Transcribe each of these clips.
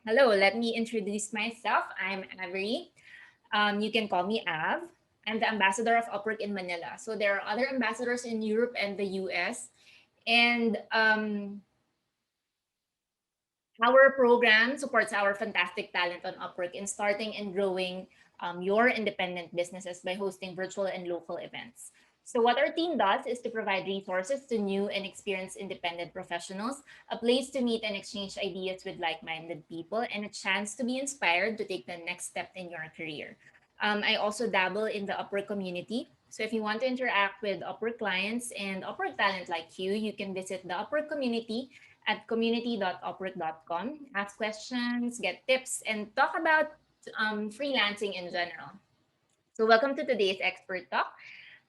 Hello, let me introduce myself. I'm Avery. You can call me Av. I'm the ambassador of Upwork in Manila. So there are other ambassadors in Europe and the US. And our program supports our fantastic talent on Upwork in starting and growing your independent businesses by hosting virtual and local events. So, what our team does is to provide resources to new and experienced independent professionals, a place to meet and exchange ideas with like minded people, and a chance to be inspired to take the next step in your career. I also dabble in the Upwork community. So, if you want to interact with Upwork clients and Upwork talent like you can visit the Upwork community at community.upwork.com. Ask questions, get tips, and talk about freelancing in general. So, welcome to today's Expert Talk.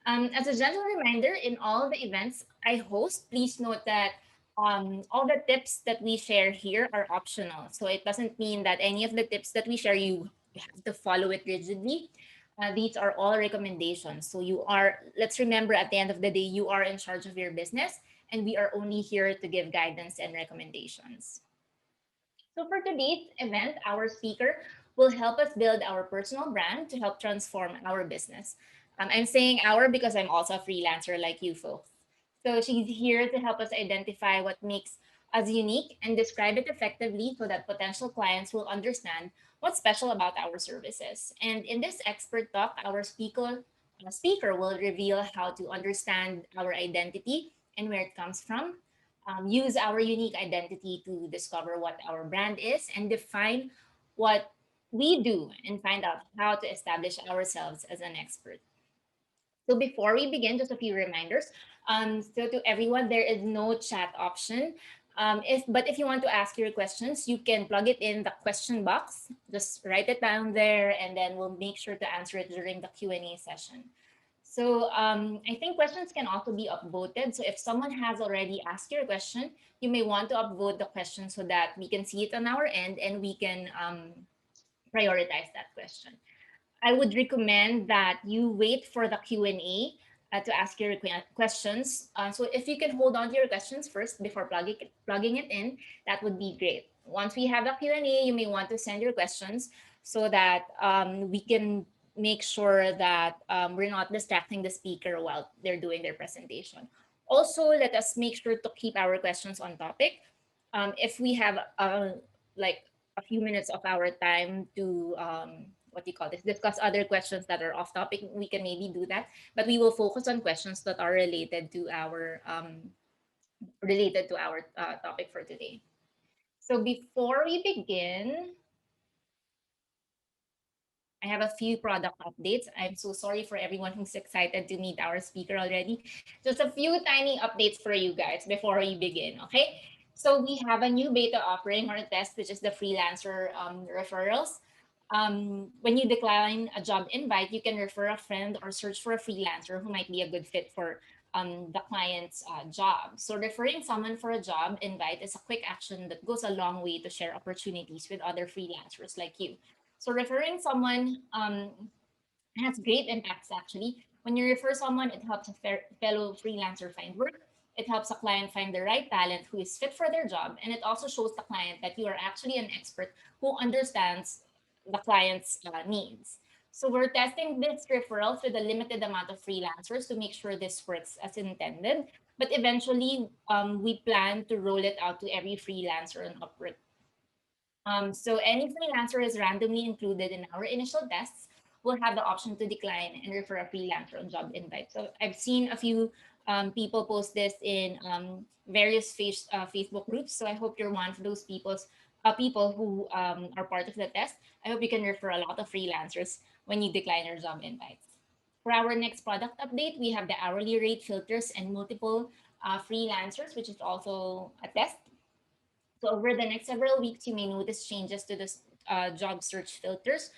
As a gentle reminder, in all the events I host, please note that all the tips that we share here are optional. So, it doesn't mean that any of the tips that we share, you have to follow it rigidly. These are all recommendations. So let's remember at the end of the day, you are in charge of your business and we are only here to give guidance and recommendations. So for today's event, our speaker will help us build our personal brand to help transform our business. I'm saying our because I'm also a freelancer like you folks. So she's here to help us identify what makes us unique and describe it effectively so that potential clients will understand what's special about our services. And in this expert talk, our speaker will reveal how to understand our identity and where it comes from, use our unique identity to discover what our brand is and define what we do and find out how to establish ourselves as an expert. So before we begin, just a few reminders. So to everyone, there is no chat option. If you want to ask your questions, you can plug it in the question box. Just write it down there, and then we'll make sure to answer it during the Q&A session. So I think questions can also be upvoted. So if someone has already asked your question, you may want to upvote the question so that we can see it on our end and we can prioritize that question. I would recommend that you wait for the Q&A to ask your questions. So if you can hold on to your questions first before plugging it in, that would be great. Once we have the Q&A, you may want to send your questions so that we can make sure that we're not distracting the speaker while they're doing their presentation. Also, let us make sure to keep our questions on topic. If we have like a few minutes of our time to what do you call this, discuss other questions that are off topic, we can maybe do that, but we will focus on questions that are related to our topic for today. So before we begin, I have a few product updates. I'm so sorry for everyone who's excited to meet our speaker already. Just a few tiny updates for you guys before we begin, okay? So we have a new beta offering or a test, which is the freelancer referrals. When you decline a job invite, you can refer a friend or search for a freelancer who might be a good fit for the client's job. So referring someone for a job invite is a quick action that goes a long way to share opportunities with other freelancers like you. So referring someone has great impacts actually. When you refer someone, it helps a fellow freelancer find work. It helps a client find the right talent who is fit for their job. And it also shows the client that you are actually an expert who understands the client's needs. So we're testing this referrals with a limited amount of freelancers to make sure this works as intended. But eventually, we plan to roll it out to every freelancer on Upwork. So any freelancer is randomly included in our initial tests will have the option to decline and refer a freelancer on job invite. So I've seen a few people post this in various Facebook groups. So I hope you're one of those people who are part of the test. I hope you can refer a lot of freelancers when you decline your job invites. For our next product update, we have the hourly rate filters and multiple freelancers, which is also a test. So over the next several weeks, you may notice changes to the job search filters.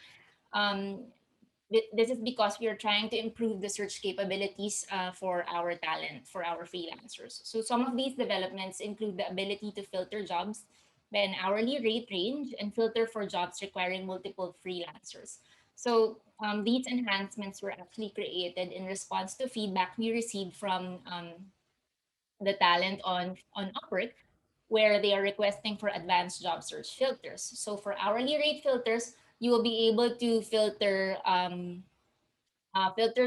Um, this is because we are trying to improve the search capabilities for our talent, for our freelancers. So some of these developments include the ability to filter jobs by an hourly rate range and filter for jobs requiring multiple freelancers. So these enhancements were actually created in response to feedback we received from the talent on Upwork where they are requesting for advanced job search filters. So for hourly rate filters, you will be able to filter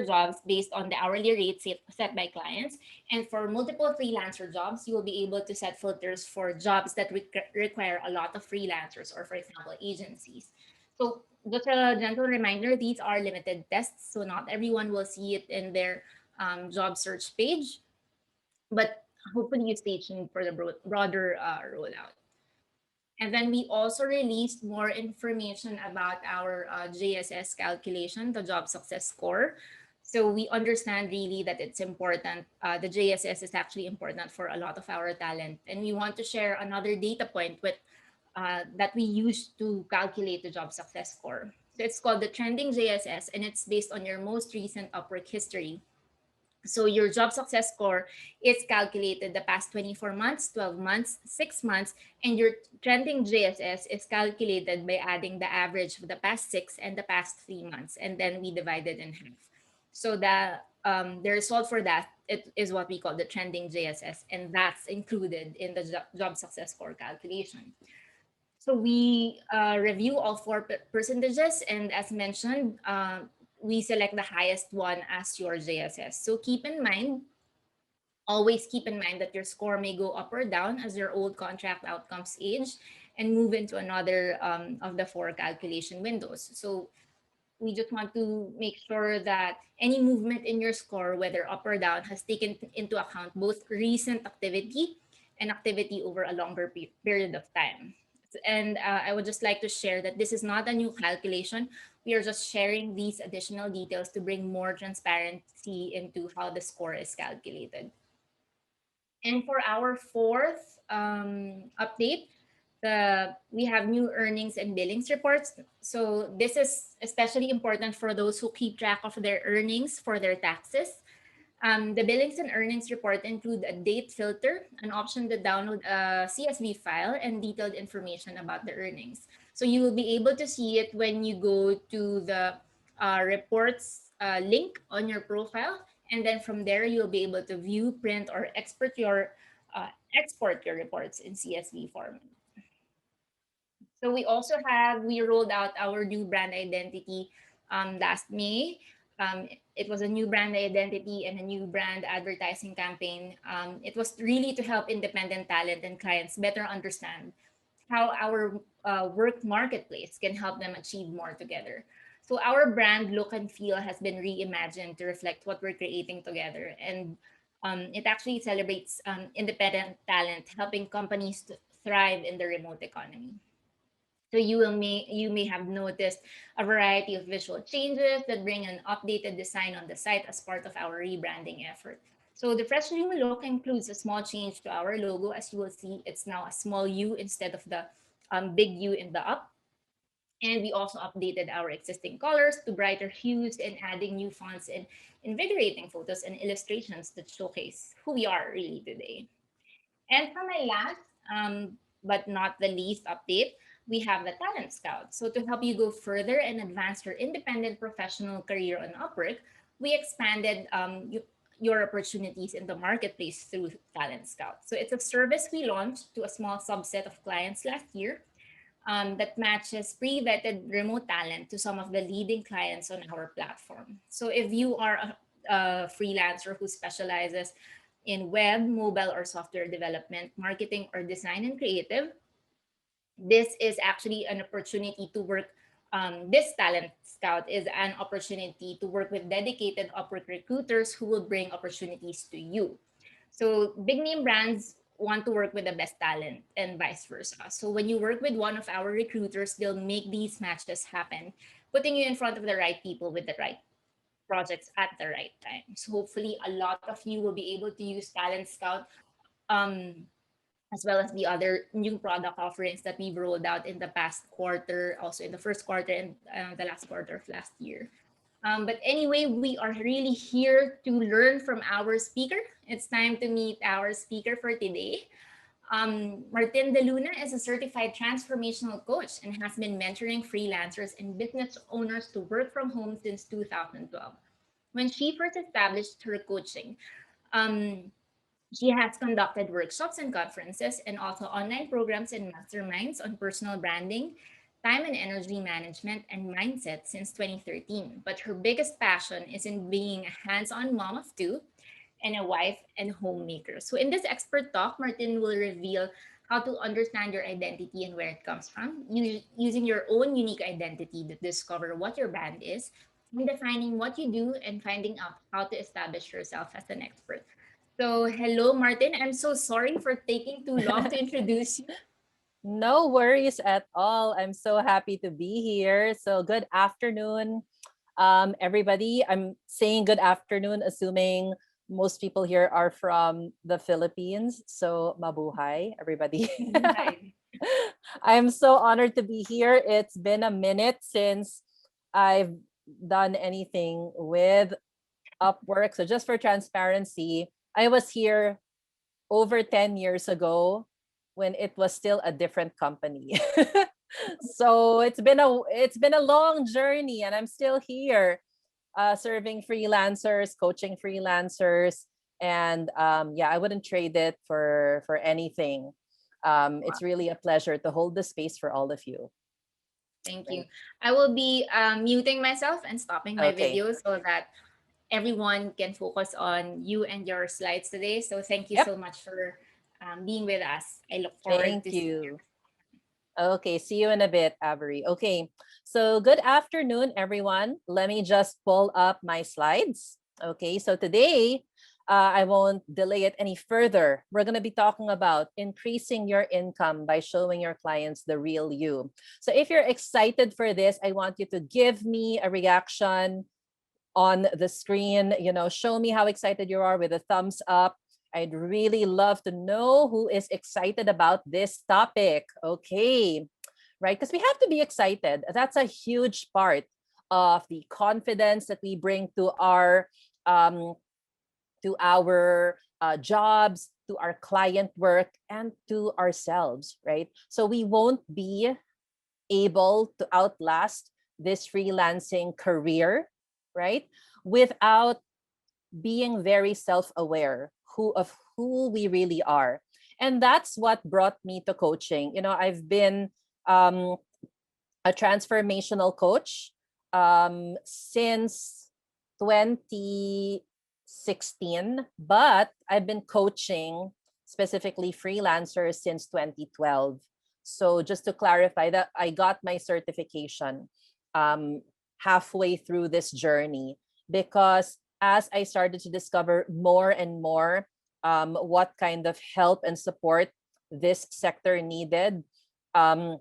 jobs based on the hourly rate set by clients. And for multiple freelancer jobs, you will be able to set filters for jobs that require a lot of freelancers or, for example, agencies. So just a gentle reminder, these are limited tests, so not everyone will see it in their job search page, but hopefully you stay tuned for the broader rollout. And then we also released more information about our JSS calculation, the job success score. So we understand really that it's important. The JSS is actually important for a lot of our talent. And we want to share another data point that we use to calculate the job success score. So it's called the trending JSS, and it's based on your most recent Upwork history. So your job success score is calculated the past 24 months, 12 months, 6 months, and your trending JSS is calculated by adding the average of the past 6 and the past 3 months, and then we divide it in half. So the result for that it is what we call the trending JSS, and that's included in the job success score calculation. So we review all four percentages, and as mentioned, we select the highest one as your JSS. So always keep in mind that your score may go up or down as your old contract outcomes age and move into another of the four calculation windows. So we just want to make sure that any movement in your score, whether up or down, has taken into account both recent activity and activity over a longer period of time. And I would just like to share that this is not a new calculation. We are just sharing these additional details to bring more transparency into how the score is calculated. And for our fourth update, we have new earnings and billings reports. So this is especially important for those who keep track of their earnings for their taxes. The billings and earnings report include a date filter, an option to download a CSV file, and detailed information about the earnings. So you will be able to see it when you go to the reports link on your profile. And then from there, you'll be able to view, print, or export your reports in CSV format. So we rolled out our new brand identity last May. It was a new brand identity and a new brand advertising campaign. It was really to help independent talent and clients better understand how our work marketplace can help them achieve more together. So our brand look and feel has been reimagined to reflect what we're creating together. And it actually celebrates independent talent, helping companies to thrive in the remote economy. So you may have noticed a variety of visual changes that bring an updated design on the site as part of our rebranding effort. So the fresh new look includes a small change to our logo. As you will see, it's now a small U instead of the big U in the up. And we also updated our existing colors to brighter hues and adding new fonts and invigorating photos and illustrations that showcase who we are really today. And for my last, but not the least update, we have the Talent Scout. So to help you go further and advance your independent professional career on Upwork, we expanded your opportunities in the marketplace through Talent Scout. So it's a service we launched to a small subset of clients last year that matches pre-vetted remote talent to some of the leading clients on our platform. So if you are a freelancer who specializes in web, mobile, or software development, marketing, or design and creative, this is actually an opportunity to work. This Talent Scout is an opportunity to work with dedicated Upwork recruiters who will bring opportunities to you. So big name brands want to work with the best talent and vice versa. So when you work with one of our recruiters, they'll make these matches happen, putting you in front of the right people with the right projects at the right time. So hopefully a lot of you will be able to use Talent Scout um, as well as the other new product offerings that we've rolled out in the past quarter, also in the first quarter and the last quarter of last year. But anyway, we are really here to learn from our speaker. It's time to meet our speaker for today. Martine De Luna is a certified transformational coach and has been mentoring freelancers and business owners to work from home since 2012. When she first established her coaching, um, She has conducted workshops and conferences and also online programs and masterminds on personal branding, time and energy management, and mindset since 2013. But her biggest passion is in being a hands on mom of two and a wife and homemaker. So, in this expert talk, Martin will reveal how to understand your identity and where it comes from, using your own unique identity to discover what your brand is, and defining what you do and finding out how to establish yourself as an expert. So, hello, Martin. I'm so sorry for taking too long to introduce you. No worries at all. I'm so happy to be here. So, good afternoon, everybody. I'm saying good afternoon, assuming most people here are from the Philippines. So, mabuhay, everybody. Hi. I'm so honored to be here. It's been a minute since I've done anything with Upwork. So, just for transparency, I was here over 10 years ago when it was still a different company. So it's been a long journey and I'm still here serving freelancers, coaching freelancers, and yeah, I wouldn't trade it for anything. Wow. It's really a pleasure to hold the space for all of you. Thank you. Right. I will be muting myself and stopping my Okay. video so that everyone can focus on you and your slides today. So, thank you Yep. so much for being with us. I look forward Thank to seeing you. you. Okay, see you in a bit, Avery. Okay, so good afternoon, everyone. Let me just pull up my slides. Okay, so today, I won't delay it any further. We're going to be talking about increasing your income by showing your clients the real you. So if you're excited for this, I want you to give me a reaction on the screen. Show me how excited you are with a thumbs up. I'd really love to know who is excited about this topic. Okay, right? Because we have to be excited. That's a huge part of the confidence that we bring um, to our jobs, to our client work, and to ourselves, right? So we won't be able to outlast this freelancing career, right? Without being very self-aware who we really are. And that's what brought me to coaching. I've been um, a transformational coach since 2016, but I've been coaching specifically freelancers since 2012. So just to clarify that I got my certification um, halfway through this journey because as I started to discover more and more what kind of help and support this sector needed, um,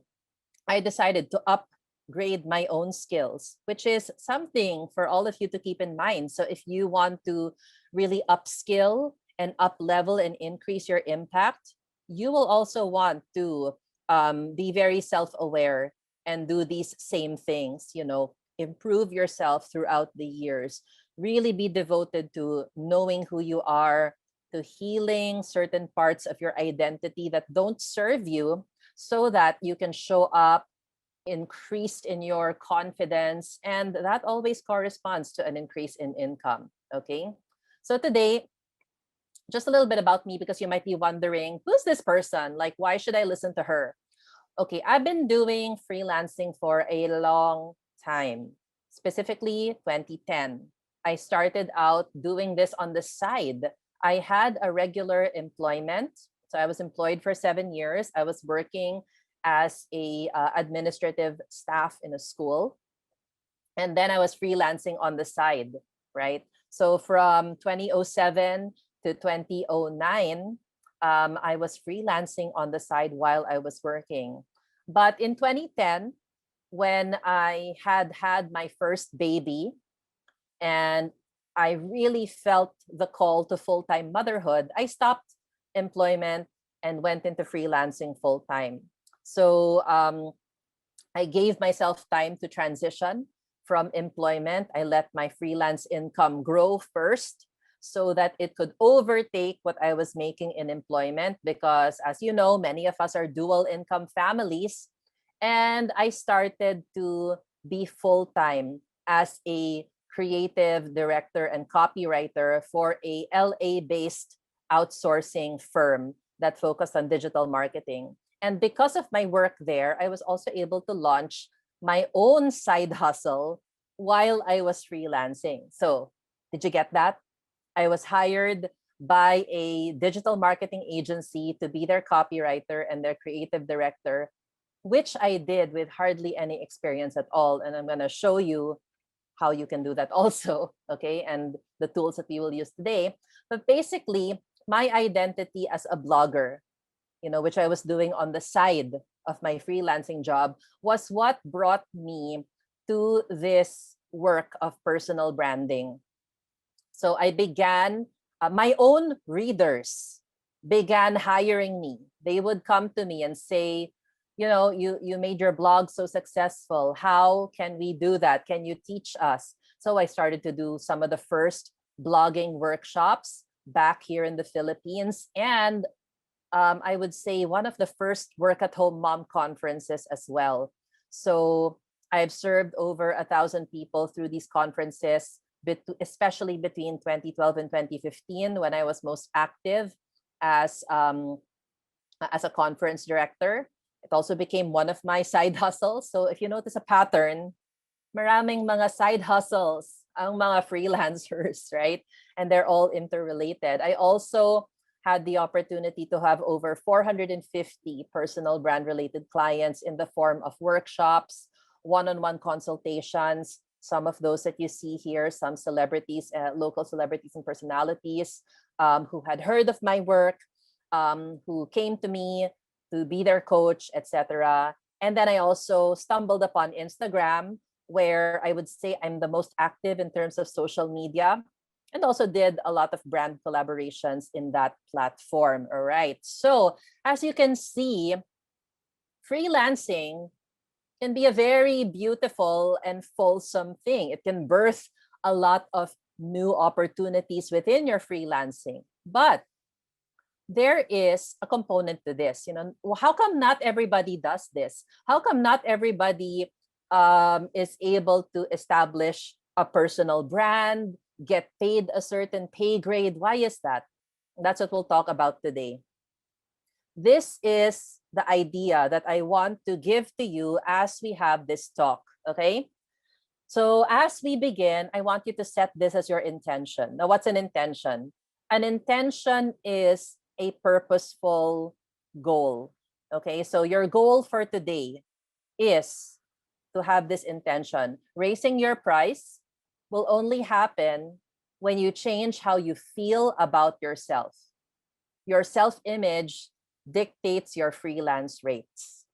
I decided to upgrade my own skills, which is something for all of you to keep in mind. So if you want to really upskill and up level and increase your impact, you will also want to be very self aware and do these same things, improve yourself throughout the years. Really be devoted to knowing who you are, to healing certain parts of your identity that don't serve you so that you can show up increased in your confidence, and that always corresponds to an increase in income. Okay, so today, just a little bit about me, because you might be wondering, who's this person, like why should I listen to her? Okay, I've been doing freelancing for a long time, specifically 2010. I started out doing this on the side. I had a regular employment. So I was employed for 7 years. I was working as a administrative staff in a school. And then I was freelancing on the side, right? So from 2007 to 2009, I was freelancing on the side while I was working. But in 2010, when I had my first baby and I really felt the call to full time motherhood, I stopped employment and went into freelancing full time. So I gave myself time to transition from employment. I let my freelance income grow first so that it could overtake what I was making in employment. Because, as you know, many of us are dual income families. And I started to be full time as a creative director and copywriter for a LA based outsourcing firm that focused on digital marketing. And because of my work there, I was also able to launch my own side hustle while I was freelancing. So, did you get that? I was hired by a digital marketing agency to be their copywriter and their creative director, which I did with hardly any experience at all. And I'm going to show you how you can do that also, okay? And the tools that we will use today. But basically, my identity as a blogger, which I was doing on the side of my freelancing job, was what brought me to this work of personal branding. So I began, my own readers began hiring me. They would come to me and say, you made your blog so successful. How can we do that? Can you teach us? So I started to do some of the first blogging workshops back here in the Philippines. And I would say one of the first work at home mom conferences as well. So I've served over 1,000 people through these conferences, especially between 2012 and 2015, when I was most active as a conference director. It also became one of my side hustles. So if you notice a pattern, maraming mga side hustles ang mga freelancers, right? And they're all interrelated. I also had the opportunity to have over 450 personal brand related clients in the form of workshops, one-on-one consultations, some of those that you see here, some celebrities, local celebrities and personalities who had heard of my work, who came to me to be their coach, etc. And then I also stumbled upon Instagram, where I would say I'm the most active in terms of social media, and also did a lot of brand collaborations in that platform. All right. So as you can see, freelancing can be a very beautiful and fulsome thing. It can birth a lot of new opportunities within your freelancing. But there is a component to this. How come not everybody does this? How come not everybody is able to establish a personal brand, get paid a certain pay grade? Why is that? That's what we'll talk about today. This is the idea that I want to give to you as we have this talk, okay? So as we begin, I want you to set this as your intention. Now, what's an intention? An intention is a purposeful goal, okay? So your goal for today is to have this intention. Raising your price will only happen when you change how you feel about yourself. Your self-image dictates your freelance rates.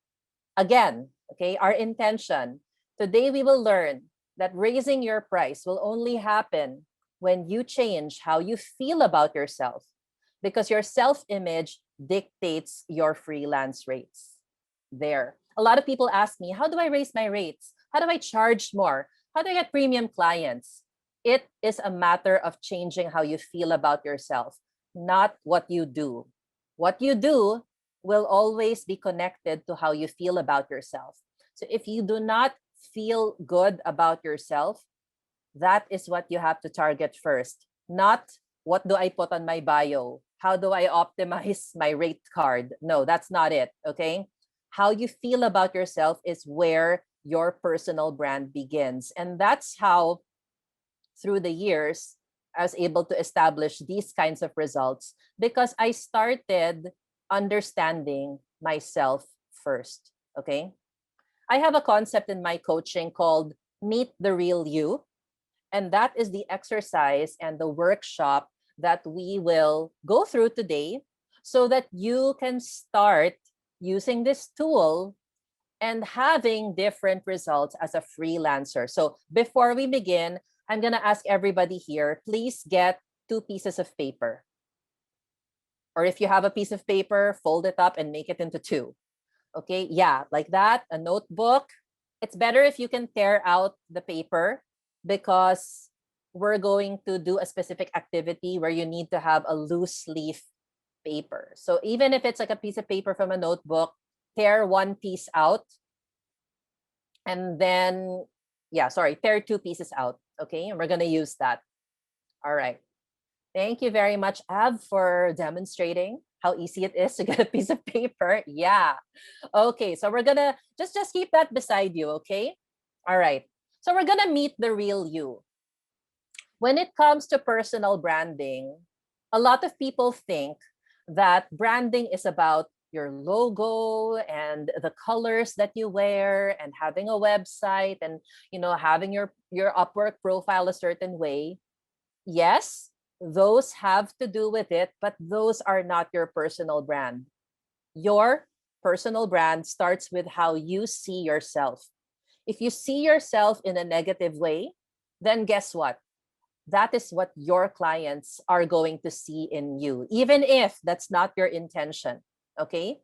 Again, okay, our intention. Today we will learn that raising your price will only happen when you change how you feel about yourself, because your self-image dictates your freelance rates. There. A lot of people ask me, how do I raise my rates? How do I charge more? How do I get premium clients? It is a matter of changing how you feel about yourself, not what you do. What you do will always be connected to how you feel about yourself. So if you do not feel good about yourself, that is what you have to target first. Not what do I put on my bio? How do I optimize my rate card? No, that's not it, okay? How you feel about yourself is where your personal brand begins. And that's how, through the years, I was able to establish these kinds of results, because I started understanding myself first, okay? I have a concept in my coaching called Meet the Real You. And that is the exercise and the workshop that we will go through today, so that you can start using this tool and having different results as a freelancer. So before we begin, I'm going to ask everybody here, please get 2 pieces of paper. Or if you have a piece of paper, fold it up and make it into 2. Okay, yeah, like that, a notebook. It's better if you can tear out the paper, because we're going to do a specific activity where you need to have a loose leaf paper. So even if it's like a piece of paper from a notebook, tear 1 piece out, and then, tear 2 pieces out. Okay, and we're going to use that. All right. Thank you very much, Av, for demonstrating how easy it is to get a piece of paper. Yeah. Okay, so we're gonna just keep that beside you, okay? All right. So we're gonna meet the real you. When it comes to personal branding, a lot of people think that branding is about your logo and the colors that you wear and having a website and having your Upwork profile a certain way. Yes, those have to do with it, but those are not your personal brand. Your personal brand starts with how you see yourself. If you see yourself in a negative way, then guess what? That is what your clients are going to see in you, even if that's not your intention. Okay?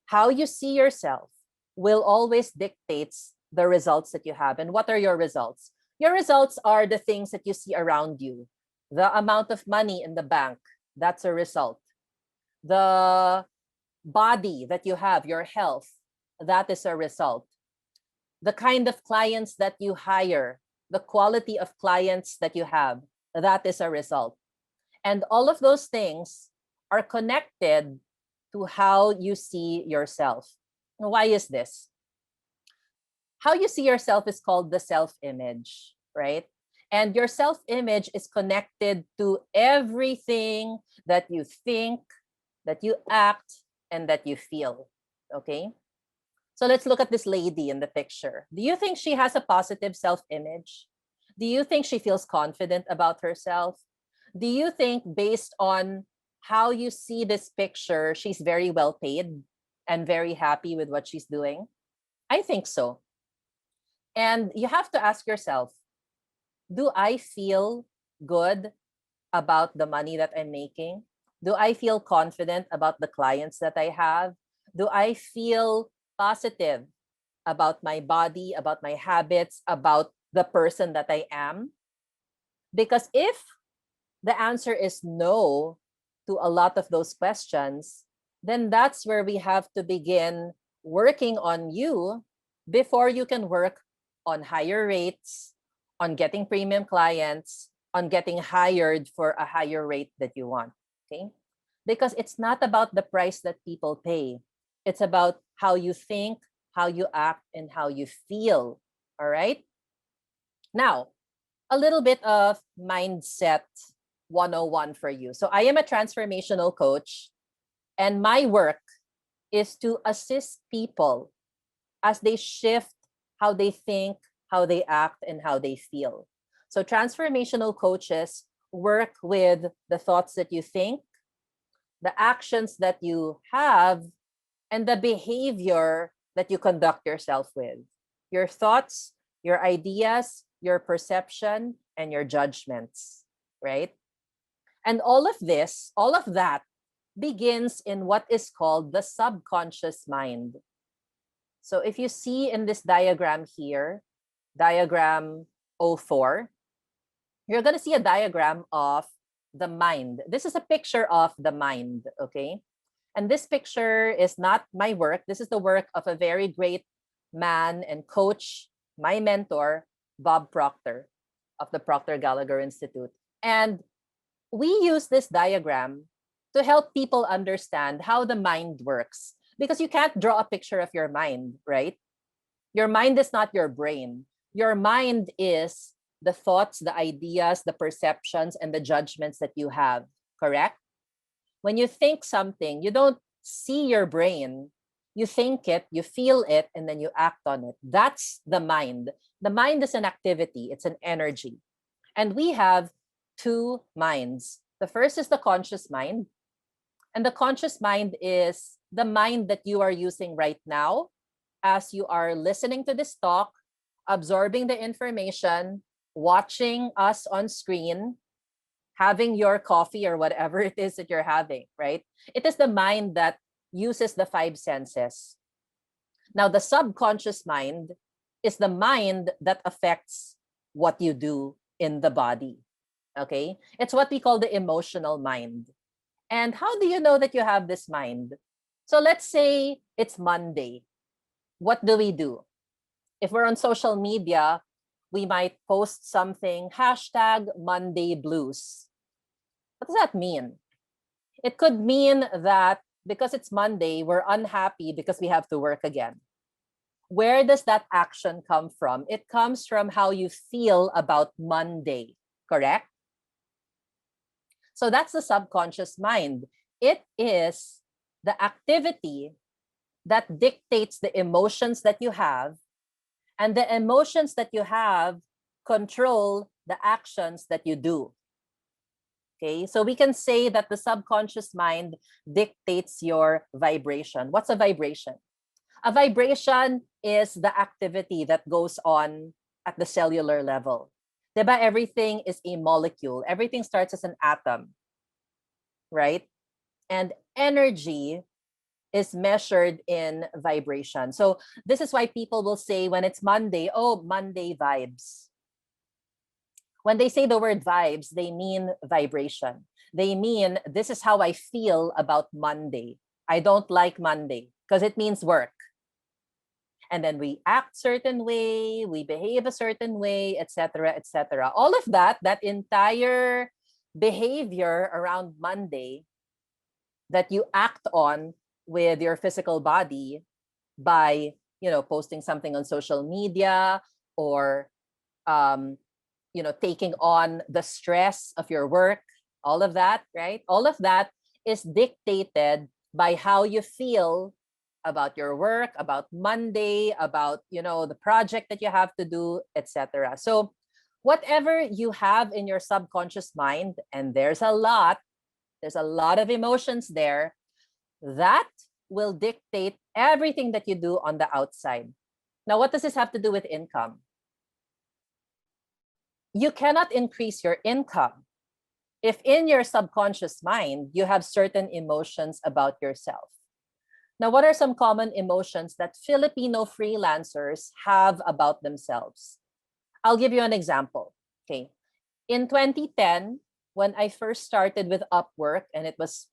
How you see yourself will always dictates the results that you have. And what are your results? Your results are the things that you see around you. The amount of money in the bank, that's a result. The body that you have, your health, that is a result. The kind of clients that you hire, the quality of clients that you have, that is a result. And all of those things are connected to how you see yourself. Why is this? How you see yourself is called the self-image, right? And your self-image is connected to everything that you think, that you act, and that you feel. Okay? So let's look at this lady in the picture. Do you think she has a positive self-image? Do you think she feels confident about herself? Do you think, based on how you see this picture, she's very well paid and very happy with what she's doing? I think so. And you have to ask yourself, do I feel good about the money that I'm making? Do I feel confident about the clients that I have? Do I feel positive about my body, about my habits, about the person that I am? Because if the answer is no to a lot of those questions, then that's where we have to begin working on you before you can work on higher rates, on getting premium clients, on getting hired for a higher rate that you want. Okay? Because it's not about the price that people pay. It's about how you think, how you act, and how you feel. All right? Now, a little bit of mindset 101 for you. So I am a transformational coach, and my work is to assist people as they shift how they think, how they act, and how they feel. So transformational coaches work with the thoughts that you think, the actions that you have, and the behavior that you conduct yourself with. Your thoughts, your ideas, your perception, and your judgments, right? And all of that begins in what is called the subconscious mind. So if you see in this diagram here, diagram 04, you're going to see a diagram of the mind. This is a picture of the mind, okay? And this picture is not my work. This is the work of a very great man and coach, my mentor, Bob Proctor of the Proctor Gallagher Institute. And we use this diagram to help people understand how the mind works. Because you can't draw a picture of your mind, right? Your mind is not your brain. Your mind is the thoughts, the ideas, the perceptions, and the judgments that you have, correct? When you think something, you don't see your brain. You think it, you feel it, and then you act on it. That's the mind. The mind is an activity, it's an energy. And we have two minds. The first is the conscious mind. And the conscious mind is the mind that you are using right now as you are listening to this talk, absorbing the information, watching us on screen, having your coffee or whatever it is that you're having, right? It is the mind that uses the five senses. Now, the subconscious mind is the mind that affects what you do in the body. Okay? It's what we call the emotional mind. And how do you know that you have this mind? So let's say it's Monday. What do we do? If we're on social media, we might post something, hashtag Monday blues. What does that mean? It could mean that because it's Monday, we're unhappy because we have to work again. Where does that action come from? It comes from how you feel about Monday, correct? So that's the subconscious mind. It is the activity that dictates the emotions that you have, and the emotions that you have control the actions that you do. Okay, so we can say that the subconscious mind dictates your vibration. What's a vibration? A vibration is the activity that goes on at the cellular level. Diba? Everything is a molecule. Everything starts as an atom, right? And energy is measured in vibration. So this is why people will say when it's Monday, oh, Monday vibes. When they say the word vibes, they mean vibration. They mean this is how I feel about Monday. I don't like Monday because it means work. And then we act certain way, we behave a certain way, etc., etc. All of that, that entire behavior around Monday that you act on with your physical body by, posting something on social media or, taking on the stress of your work, all of that, right? All of that is dictated by how you feel about your work, about Monday, about, the project that you have to do, etc. So whatever you have in your subconscious mind, and there's a lot of emotions there, that will dictate everything that you do on the outside. Now, what does this have to do with income? You cannot increase your income if in your subconscious mind you have certain emotions about yourself. Now, what are some common emotions that Filipino freelancers have about themselves? I'll give you an example. Okay. In 2010, when I first started with Upwork, and it was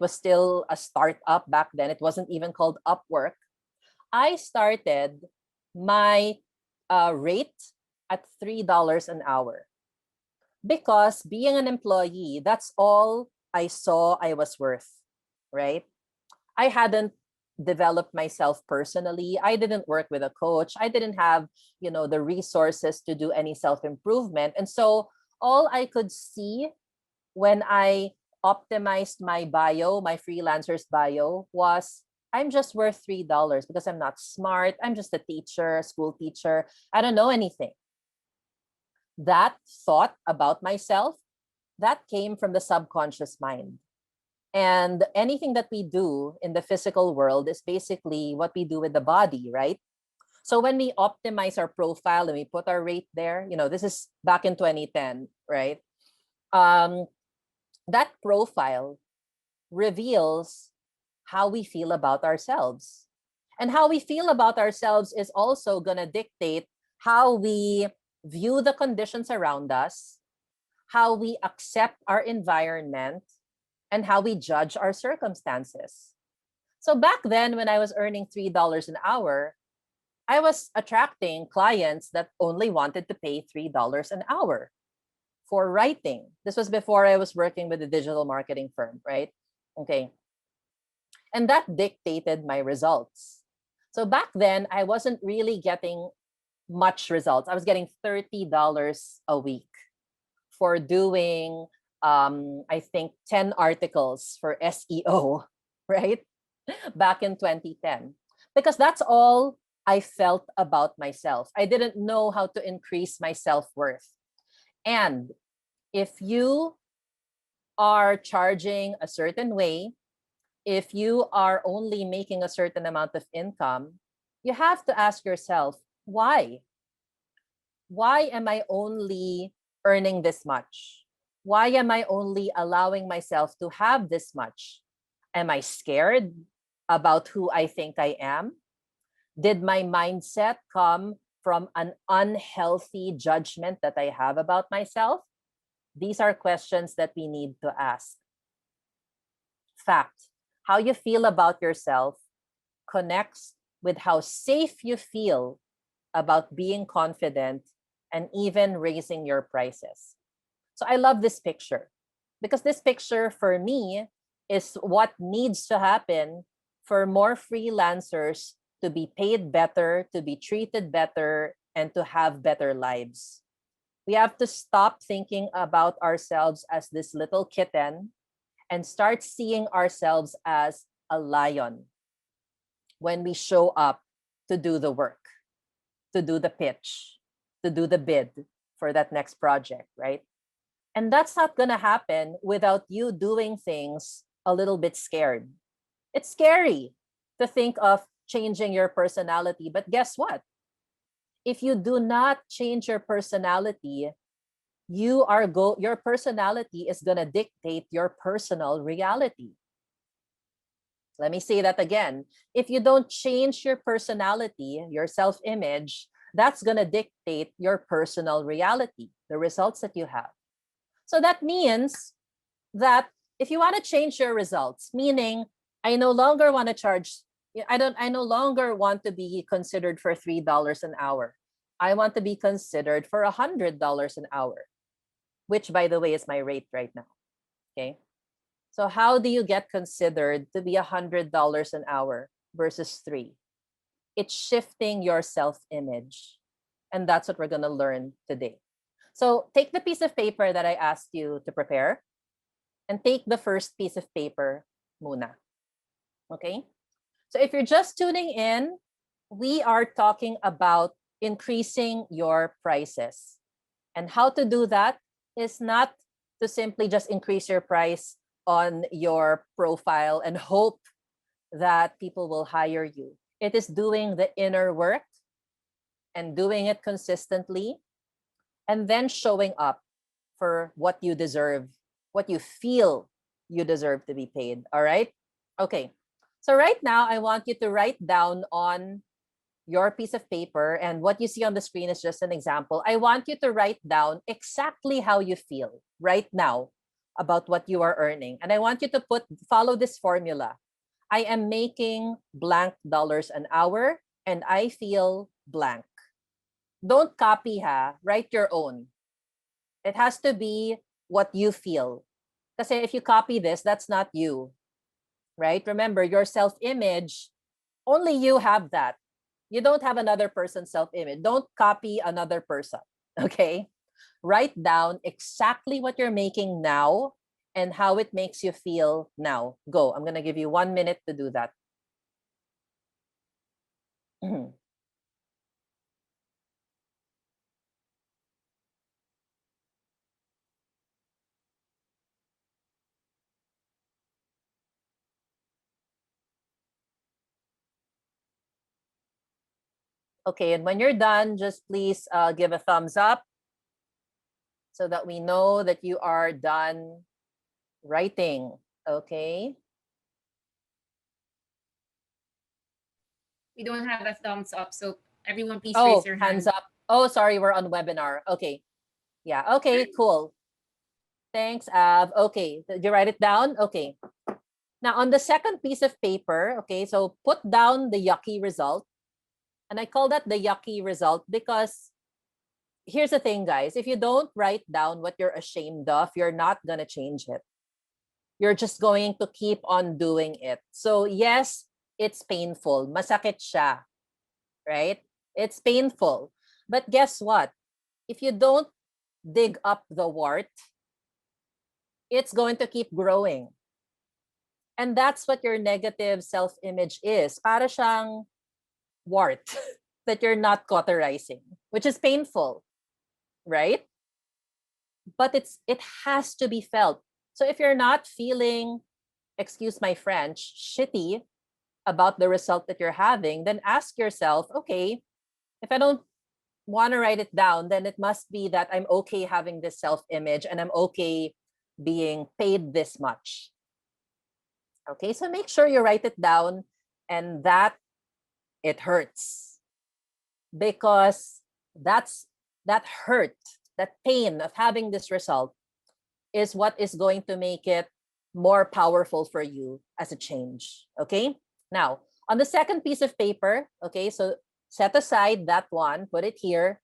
still a startup back then, it wasn't even called Upwork. I started my rate at $3 an hour because being an employee, that's all I saw I was worth, right? I hadn't developed myself personally. I didn't work with a coach. I didn't have, the resources to do any self-improvement. And so all I could see when I optimized my bio, my freelancer's bio, was I'm just worth $3 because I'm not smart. I'm just a teacher, a school teacher. I don't know anything. That thought about myself, that came from the subconscious mind. And anything that we do in the physical world is basically what we do with the body, right? So when we optimize our profile and we put our rate there, this is back in 2010, right? That profile reveals how we feel about ourselves. And how we feel about ourselves is also going to dictate how we view the conditions around us, how we accept our environment, and how we judge our circumstances. So back then, when I was earning $3 an hour, I was attracting clients that only wanted to pay $3 an hour for writing. This was before I was working with a digital marketing firm, right? Okay. And that dictated my results. So back then, I wasn't really getting much results. I was getting $30 a week for doing, I think, 10 articles for SEO, right? Back in 2010. Because that's all I felt about myself. I didn't know how to increase my self-worth. And if you are charging a certain way, if you are only making a certain amount of income, you have to ask yourself, why? Why am I only earning this much? Why am I only allowing myself to have this much? Am I scared about who I think I am? Did my mindset come from an unhealthy judgment that I have about myself? These are questions that we need to ask. Fact, how you feel about yourself connects with how safe you feel about being confident and even raising your prices. So I love this picture. Because this picture for me is what needs to happen for more freelancers to be paid better, to be treated better, and to have better lives. We have to stop thinking about ourselves as this little kitten and start seeing ourselves as a lion when we show up to do the work, to do the pitch, to do the bid for that next project, right? And that's not going to happen without you doing things a little bit scared. It's scary to think of changing your personality, but guess what? If you do not change your personality, your personality is going to dictate your personal reality. Let me say that again. If you don't change your personality, your self-image, that's going to dictate your personal reality, the results that you have. So that means that if you want to change your results, meaning I no longer want to charge, I no longer want to be considered for $3 an hour. I want to be considered for $100 an hour, which by the way is my rate right now. Okay. So how do you get considered to be $100 an hour versus 3? It's shifting your self-image. And that's what we're going to learn today. So take the piece of paper that I asked you to prepare and take the first piece of paper muna. Okay? So if you're just tuning in, we are talking about increasing your prices. And how to do that is not to simply just increase your price on your profile and hope that people will hire you. It is doing the inner work and doing it consistently and then showing up for what you deserve, what you feel you deserve to be paid. All right? Okay. So right now, I want you to write down on your piece of paper, and what you see on the screen is just an example. I want you to write down exactly how you feel right now about what you are earning. And I want you to follow this formula. I am making blank dollars an hour and I feel blank. Don't copy, write your own. It has to be what you feel. Because if you copy this, that's not you, right? Remember, your self-image, only you have that. You don't have another person's self-image. Don't copy another person, okay? Write down exactly what you're making now and how it makes you feel now. Go. I'm going to give you 1 minute to do that. Okay, and when you're done, just please give a thumbs up so that we know that you are done writing. Okay. We don't have a thumbs up, so everyone please raise Oh, your hands hand. up. Oh, sorry, we're on webinar. Okay. Yeah. Okay, cool. Thanks, Av. Okay. Did you write it down? Okay. Now, on the second piece of paper, okay, so put down the yucky result. And I call that the yucky result because here's the thing, guys. If you don't write down what you're ashamed of, you're not going to change it. You're just going to keep on doing it. So, yes, it's painful. Masakit siya, right? It's painful. But guess what? If you don't dig up the wart, it's going to keep growing. And that's what your negative self-image is. Para siyang wart that you're not cauterizing, which is painful, right? But it has to be felt. So if you're not feeling, excuse my French, shitty about the result that you're having, then ask yourself, okay, if I don't want to write it down, then it must be that I'm okay having this self-image and I'm okay being paid this much. Okay, so make sure you write it down and that it hurts because that hurt, that pain of having this result is what is going to make it more powerful for you as a change. Okay, now on the second piece of paper, okay, so set aside that one, put it here,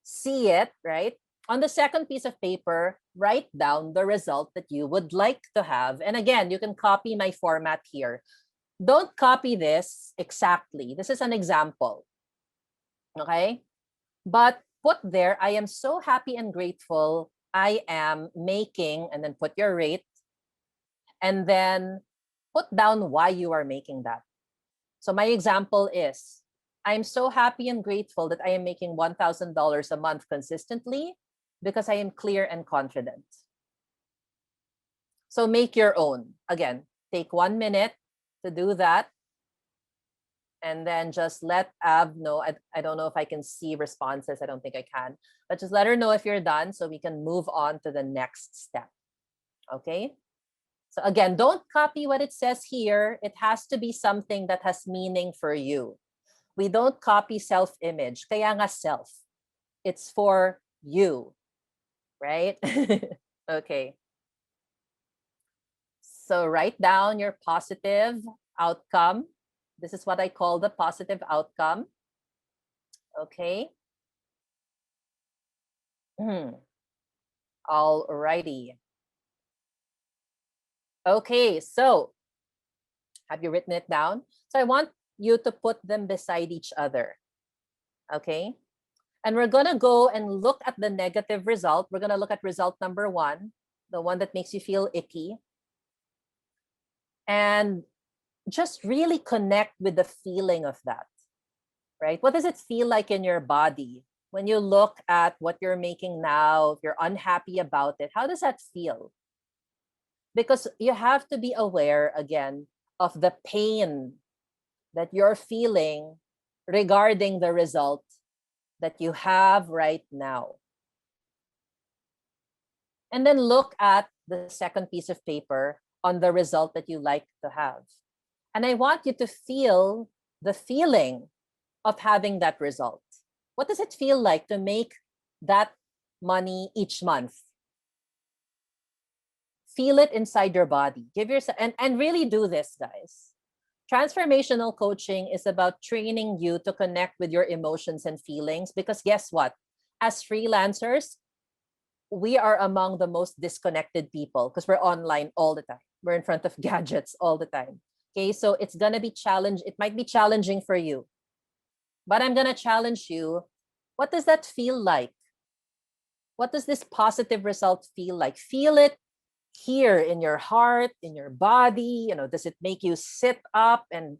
see it, right? On the second piece of paper, write down the result that you would like to have. And again, you can copy my format here. Don't copy this exactly. This is an example. Okay? But put there, I am so happy and grateful I am making, and then put your rate, and then put down why you are making that. So my example is, I'm so happy and grateful that I am making $1,000 a month consistently because I am clear and confident. So make your own. Again, take 1 minute to do that. And then just let Av know. I don't know if I can see responses. I don't think I can. But just let her know if you're done so we can move on to the next step. Okay? So again, don't copy what it says here. It has to be something that has meaning for you. We don't copy self-image. Kaya nga self. It's for you. Right? Okay. So write down your positive outcome. This is what I call the positive outcome. Okay. All righty. Okay, so have you written it down? So I want you to put them beside each other. Okay. And we're going to go and look at the negative result. We're going to look at result number 1, the one that makes you feel icky. And just really connect with the feeling of that, right? What does it feel like in your body when you look at what you're making now? If you're unhappy about it, how does that feel? Because you have to be aware, again, of the pain that you're feeling regarding the result that you have right now. And then look at the second piece of paper on the result that you like to have. And I want you to feel the feeling of having that result. What does it feel like to make that money each month? Feel it inside your body. Give yourself, and really do this, guys. Transformational coaching is about training you to connect with your emotions and feelings, because guess what? As freelancers, we are among the most disconnected people because we're online all the time. We're in front of gadgets all the time. Okay, so it's going to be challenging. It might be challenging for you, but I'm going to challenge you. What does that feel like? What does this positive result feel like? Feel it here in your heart, in your body. You know, does it make you sit up and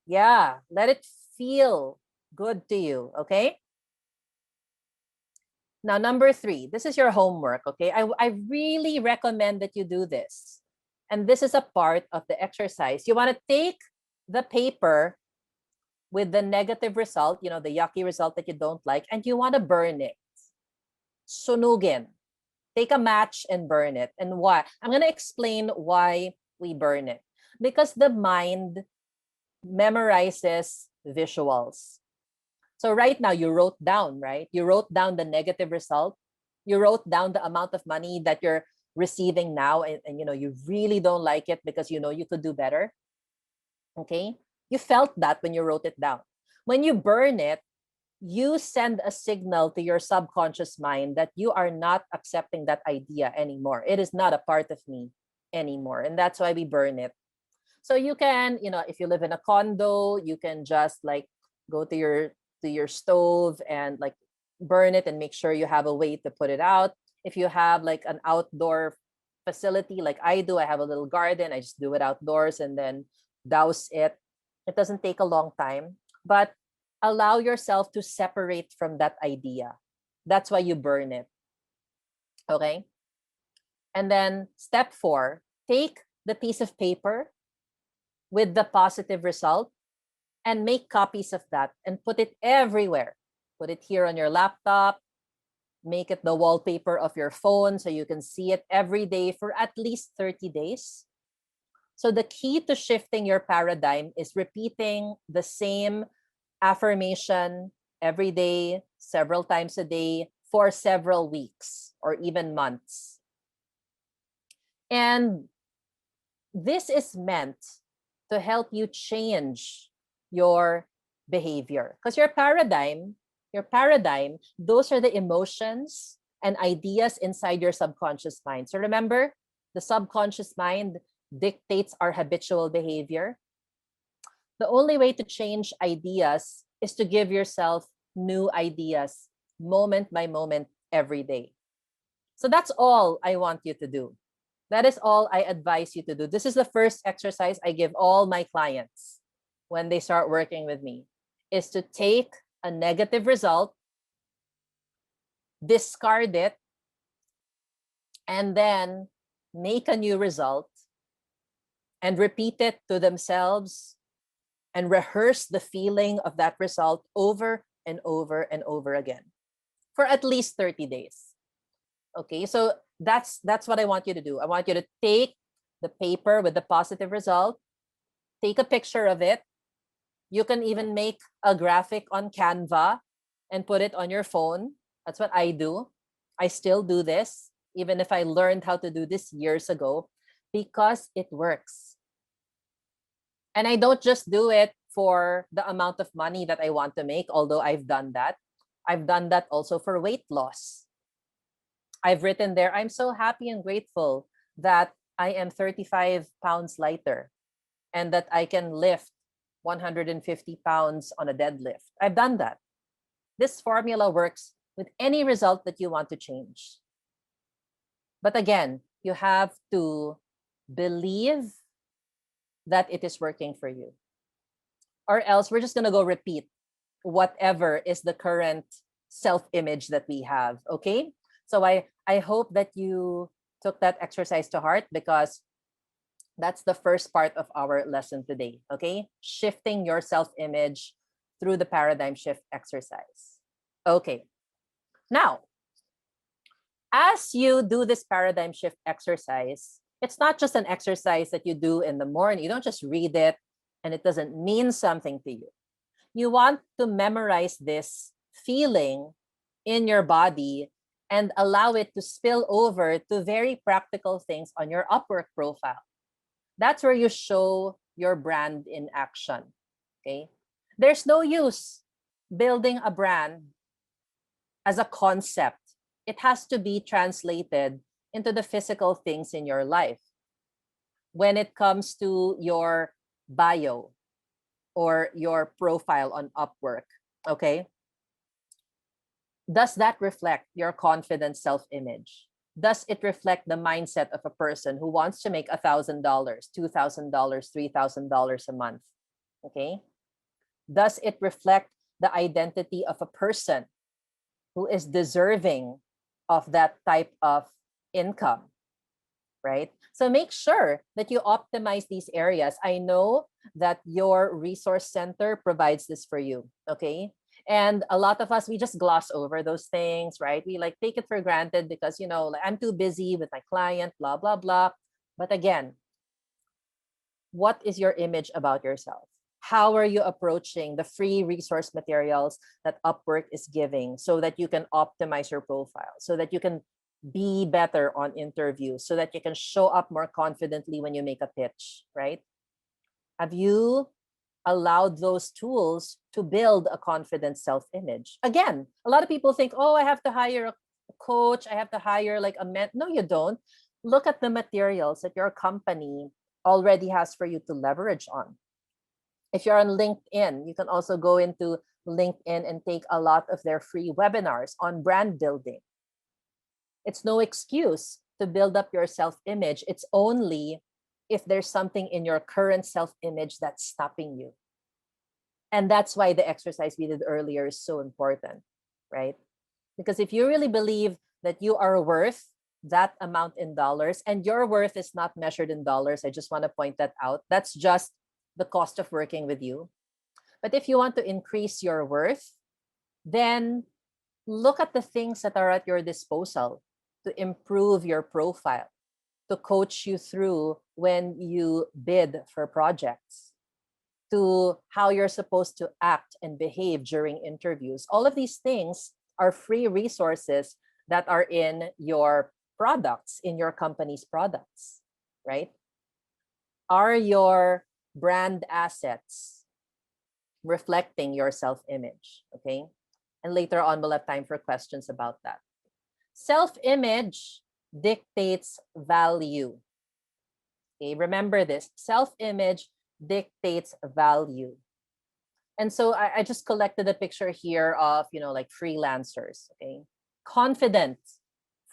yeah, let it feel good to you. Okay. Now, number 3, this is your homework. Okay. I really recommend that you do this. And this is a part of the exercise. You want to take the paper with the negative result, you know, the yucky result that you don't like, and you want to burn it. Sunugin. Take a match and burn it. And why? I'm going to explain why we burn it. Because the mind memorizes visuals. So right now you wrote down, right? You wrote down the negative result. You wrote down the amount of money that you're receiving now, and you know, you really don't like it because you know you could do better. Okay? You felt that when you wrote it down. When you burn it, you send a signal to your subconscious mind that you are not accepting that idea anymore. It is not a part of me anymore. And that's why we burn it. So you can, you know, if you live in a condo, you can just like go to your stove and like burn it and make sure you have a way to put it out. If you have like an outdoor facility like I do, I have a little garden, I just do it outdoors and then douse it. It doesn't take a long time, but allow yourself to separate from that idea. That's why you burn it. Okay? And then step 4, take the piece of paper with the positive result and make copies of that and put it everywhere. Put it here on your laptop, make it the wallpaper of your phone so you can see it every day for at least 30 days. So the key to shifting your paradigm is repeating the same affirmation every day, several times a day, for several weeks or even months. And this is meant to help you change your behavior, because your paradigm, those are the emotions and ideas inside your subconscious mind. So remember, the subconscious mind dictates our habitual behavior. The only way to change ideas is to give yourself new ideas moment by moment every day. So that's all I want you to do. That is all I advise you to do. This is the first exercise I give all my clients when they start working with me, is to take a negative result, discard it, and then make a new result and repeat it to themselves and rehearse the feeling of that result over and over and over again for at least 30 days. Okay, so that's what I want you to do. I want you to take the paper with the positive result, take a picture of it. You can even make a graphic on Canva and put it on your phone. That's what I do. I still do this, even if I learned how to do this years ago, because it works. And I don't just do it for the amount of money that I want to make, although I've done that. I've done that also for weight loss. I've written there, I'm so happy and grateful that I am 35 pounds lighter and that I can lift 150 pounds on a deadlift. I've done that. This formula works with any result that you want to change. But again, you have to believe that it is working for you. Or else we're just going to go repeat whatever is the current self-image that we have, okay? So I hope that you took that exercise to heart, because that's the first part of our lesson today, okay? Shifting your self-image through the paradigm shift exercise. Okay. Now, as you do this paradigm shift exercise, it's not just an exercise that you do in the morning. You don't just read it and it doesn't mean something to you. You want to memorize this feeling in your body and allow it to spill over to very practical things on your Upwork profile. That's where you show your brand in action, okay? There's no use building a brand as a concept. It has to be translated into the physical things in your life. When it comes to your bio or your profile on Upwork, okay? Does that reflect your confident self-image? Does it reflect the mindset of a person who wants to make $1,000, $2,000, $3,000 a month? Okay. Does it reflect the identity of a person who is deserving of that type of income? Right? So make sure that you optimize these areas. I know that your resource center provides this for you. Okay. And a lot of us, we just gloss over those things, right? We like take it for granted because, like, I'm too busy with my client, blah, blah, blah. But again, what is your image about yourself? How are you approaching the free resource materials that Upwork is giving so that you can optimize your profile, so that you can be better on interviews, so that you can show up more confidently when you make a pitch, right? Have you allowed those tools to build a confident self-image? Again, a lot of people think, oh, I have to hire a coach, I have to hire like a No, you don't. Look at the materials that your company already has for you to leverage on. If you're on LinkedIn, you can also go into LinkedIn and take a lot of their free webinars on brand building. It's no excuse to build up your self-image. It's only if there's something in your current self-image that's stopping you. And that's why the exercise we did earlier is so important, right? Because if you really believe that you are worth that amount in dollars, and your worth is not measured in dollars, I just want to point that out. That's just the cost of working with you. But if you want to increase your worth, then look at the things that are at your disposal to improve your profile, to coach you through when you bid for projects, to how you're supposed to act and behave during interviews. All of these things are free resources that are in your products, in your company's products, right? Are your brand assets reflecting your self-image? Okay. And later on, we'll have time for questions about that. Self-image dictates value. Okay, remember this. Self-image dictates value. And so I just collected a picture here of, like freelancers, okay? Confident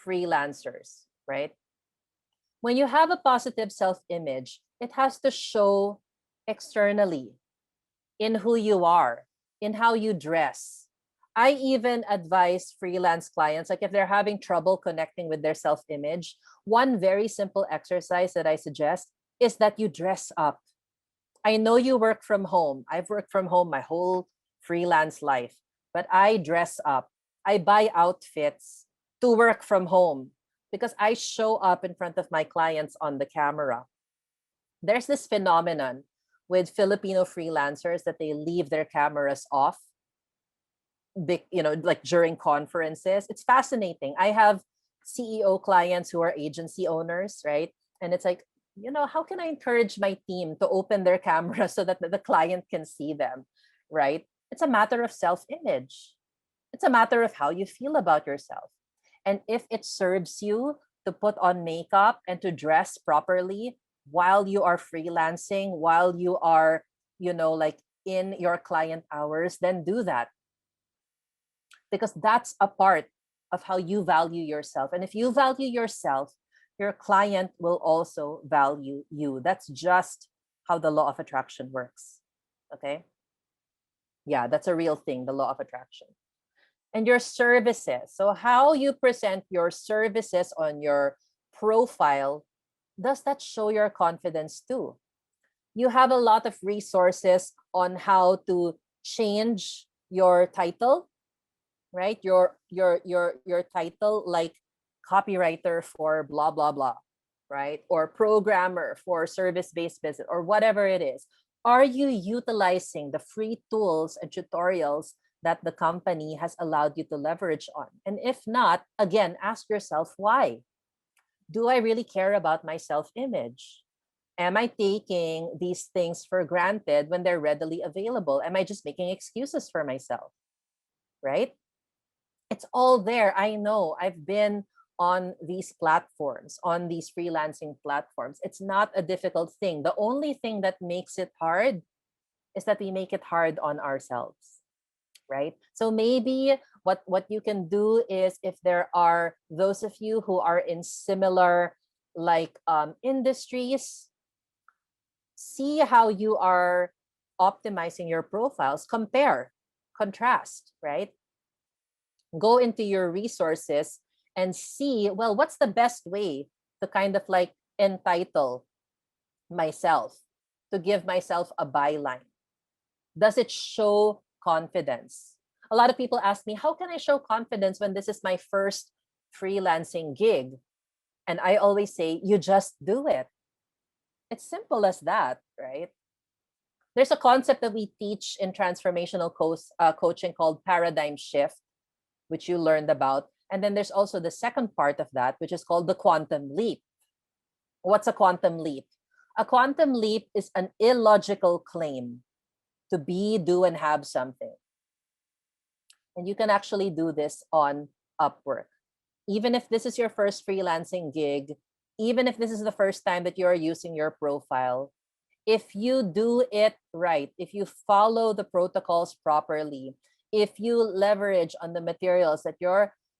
freelancers, right? When you have a positive self-image, it has to show externally in who you are, in how you dress. I even advise freelance clients, like if they're having trouble connecting with their self-image, one very simple exercise that I suggest is that you dress up. I know you work from home. I've worked from home my whole freelance life, but I dress up. I buy outfits to work from home because I show up in front of my clients on the camera. There's this phenomenon with Filipino freelancers that they leave their cameras off, like during conferences. It's fascinating. I have CEO clients who are agency owners, right? And it's like, how can I encourage my team to open their camera so that the client can see them, right? It's a matter of self-image. It's a matter of how you feel about yourself. And if it serves you to put on makeup and to dress properly while you are freelancing, while you are, like in your client hours, then do that. Because that's a part of how you value yourself. And if you value yourself, your client will also value you. That's just how the law of attraction works. Okay? Yeah, that's a real thing, the law of attraction. And your services. So, how you present your services on your profile, does that show your confidence too? You have a lot of resources on how to change your title, right? Your title, like copywriter for blah blah blah, right? Or programmer for service-based business, or whatever it is. Are you utilizing the free tools and tutorials that the company has allowed you to leverage on? And if not, again, ask yourself why. Do I really care about my self-image? Am I taking these things for granted when they're readily available? Am I just making excuses for myself? Right? It's all there. I know. I've been on these platforms, on these freelancing platforms. It's not a difficult thing. The only thing that makes it hard is that we make it hard on ourselves, right? So maybe what you can do is, if there are those of you who are in similar industries, see how you are optimizing your profiles, compare, contrast, right? Go into your resources and see, well, what's the best way to kind of like entitle myself, to give myself a byline? Does it show confidence? A lot of people ask me, how can I show confidence when this is my first freelancing gig? And I always say, you just do it. It's simple as that, right? There's a concept that we teach in transformational coaching called paradigm shift, which you learned about. And then there's also the second part of that, which is called the quantum leap. What's a quantum leap? A quantum leap is an illogical claim to be, do, and have something. And you can actually do this on Upwork. Even if this is your first freelancing gig, even if this is the first time that you're using your profile, if you do it right, if you follow the protocols properly, if you leverage on the materials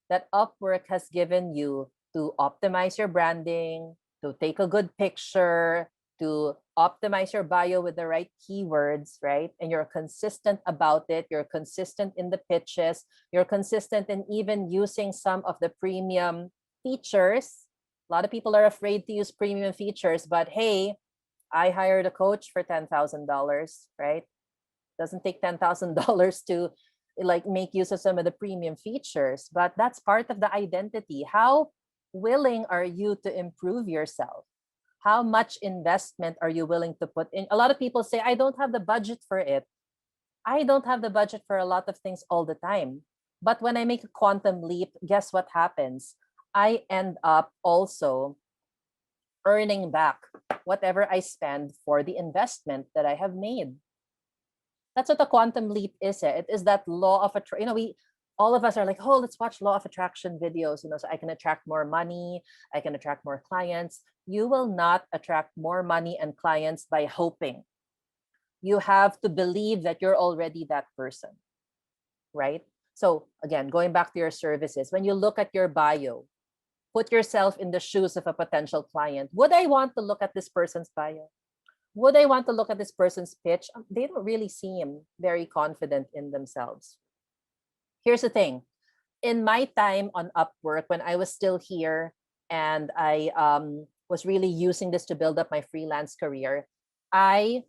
that Upwork has given you to optimize your branding, to take a good picture, to optimize your bio with the right keywords, right? And you're consistent about it, you're consistent in the pitches, you're consistent in even using some of the premium features. A lot of people are afraid to use premium features, but hey, I hired a coach for $10,000, right? Doesn't take $10,000 to make use of some of the premium features, but that's part of the identity. How willing are you to improve yourself? How much investment are you willing to put in? A lot of people say, I don't have the budget for it. I don't have the budget for a lot of things all the time. But when I make a quantum leap, guess what happens? I end up also earning back whatever I spend for the investment that I have made. That's what a quantum leap is. It is that law of attraction. all of us are like, oh, let's watch law of attraction videos, so I can attract more money, I can attract more clients. You will not attract more money and clients by hoping. You have to believe that you're already that person, right? So again, going back to your services, when you look at your bio, put yourself in the shoes of a potential client. Would I want to look at this person's bio? Would I want to look at this person's pitch? They don't really seem very confident in themselves. Here's the thing. In my time on Upwork, when I was still here and I was really using this to build up my freelance career, I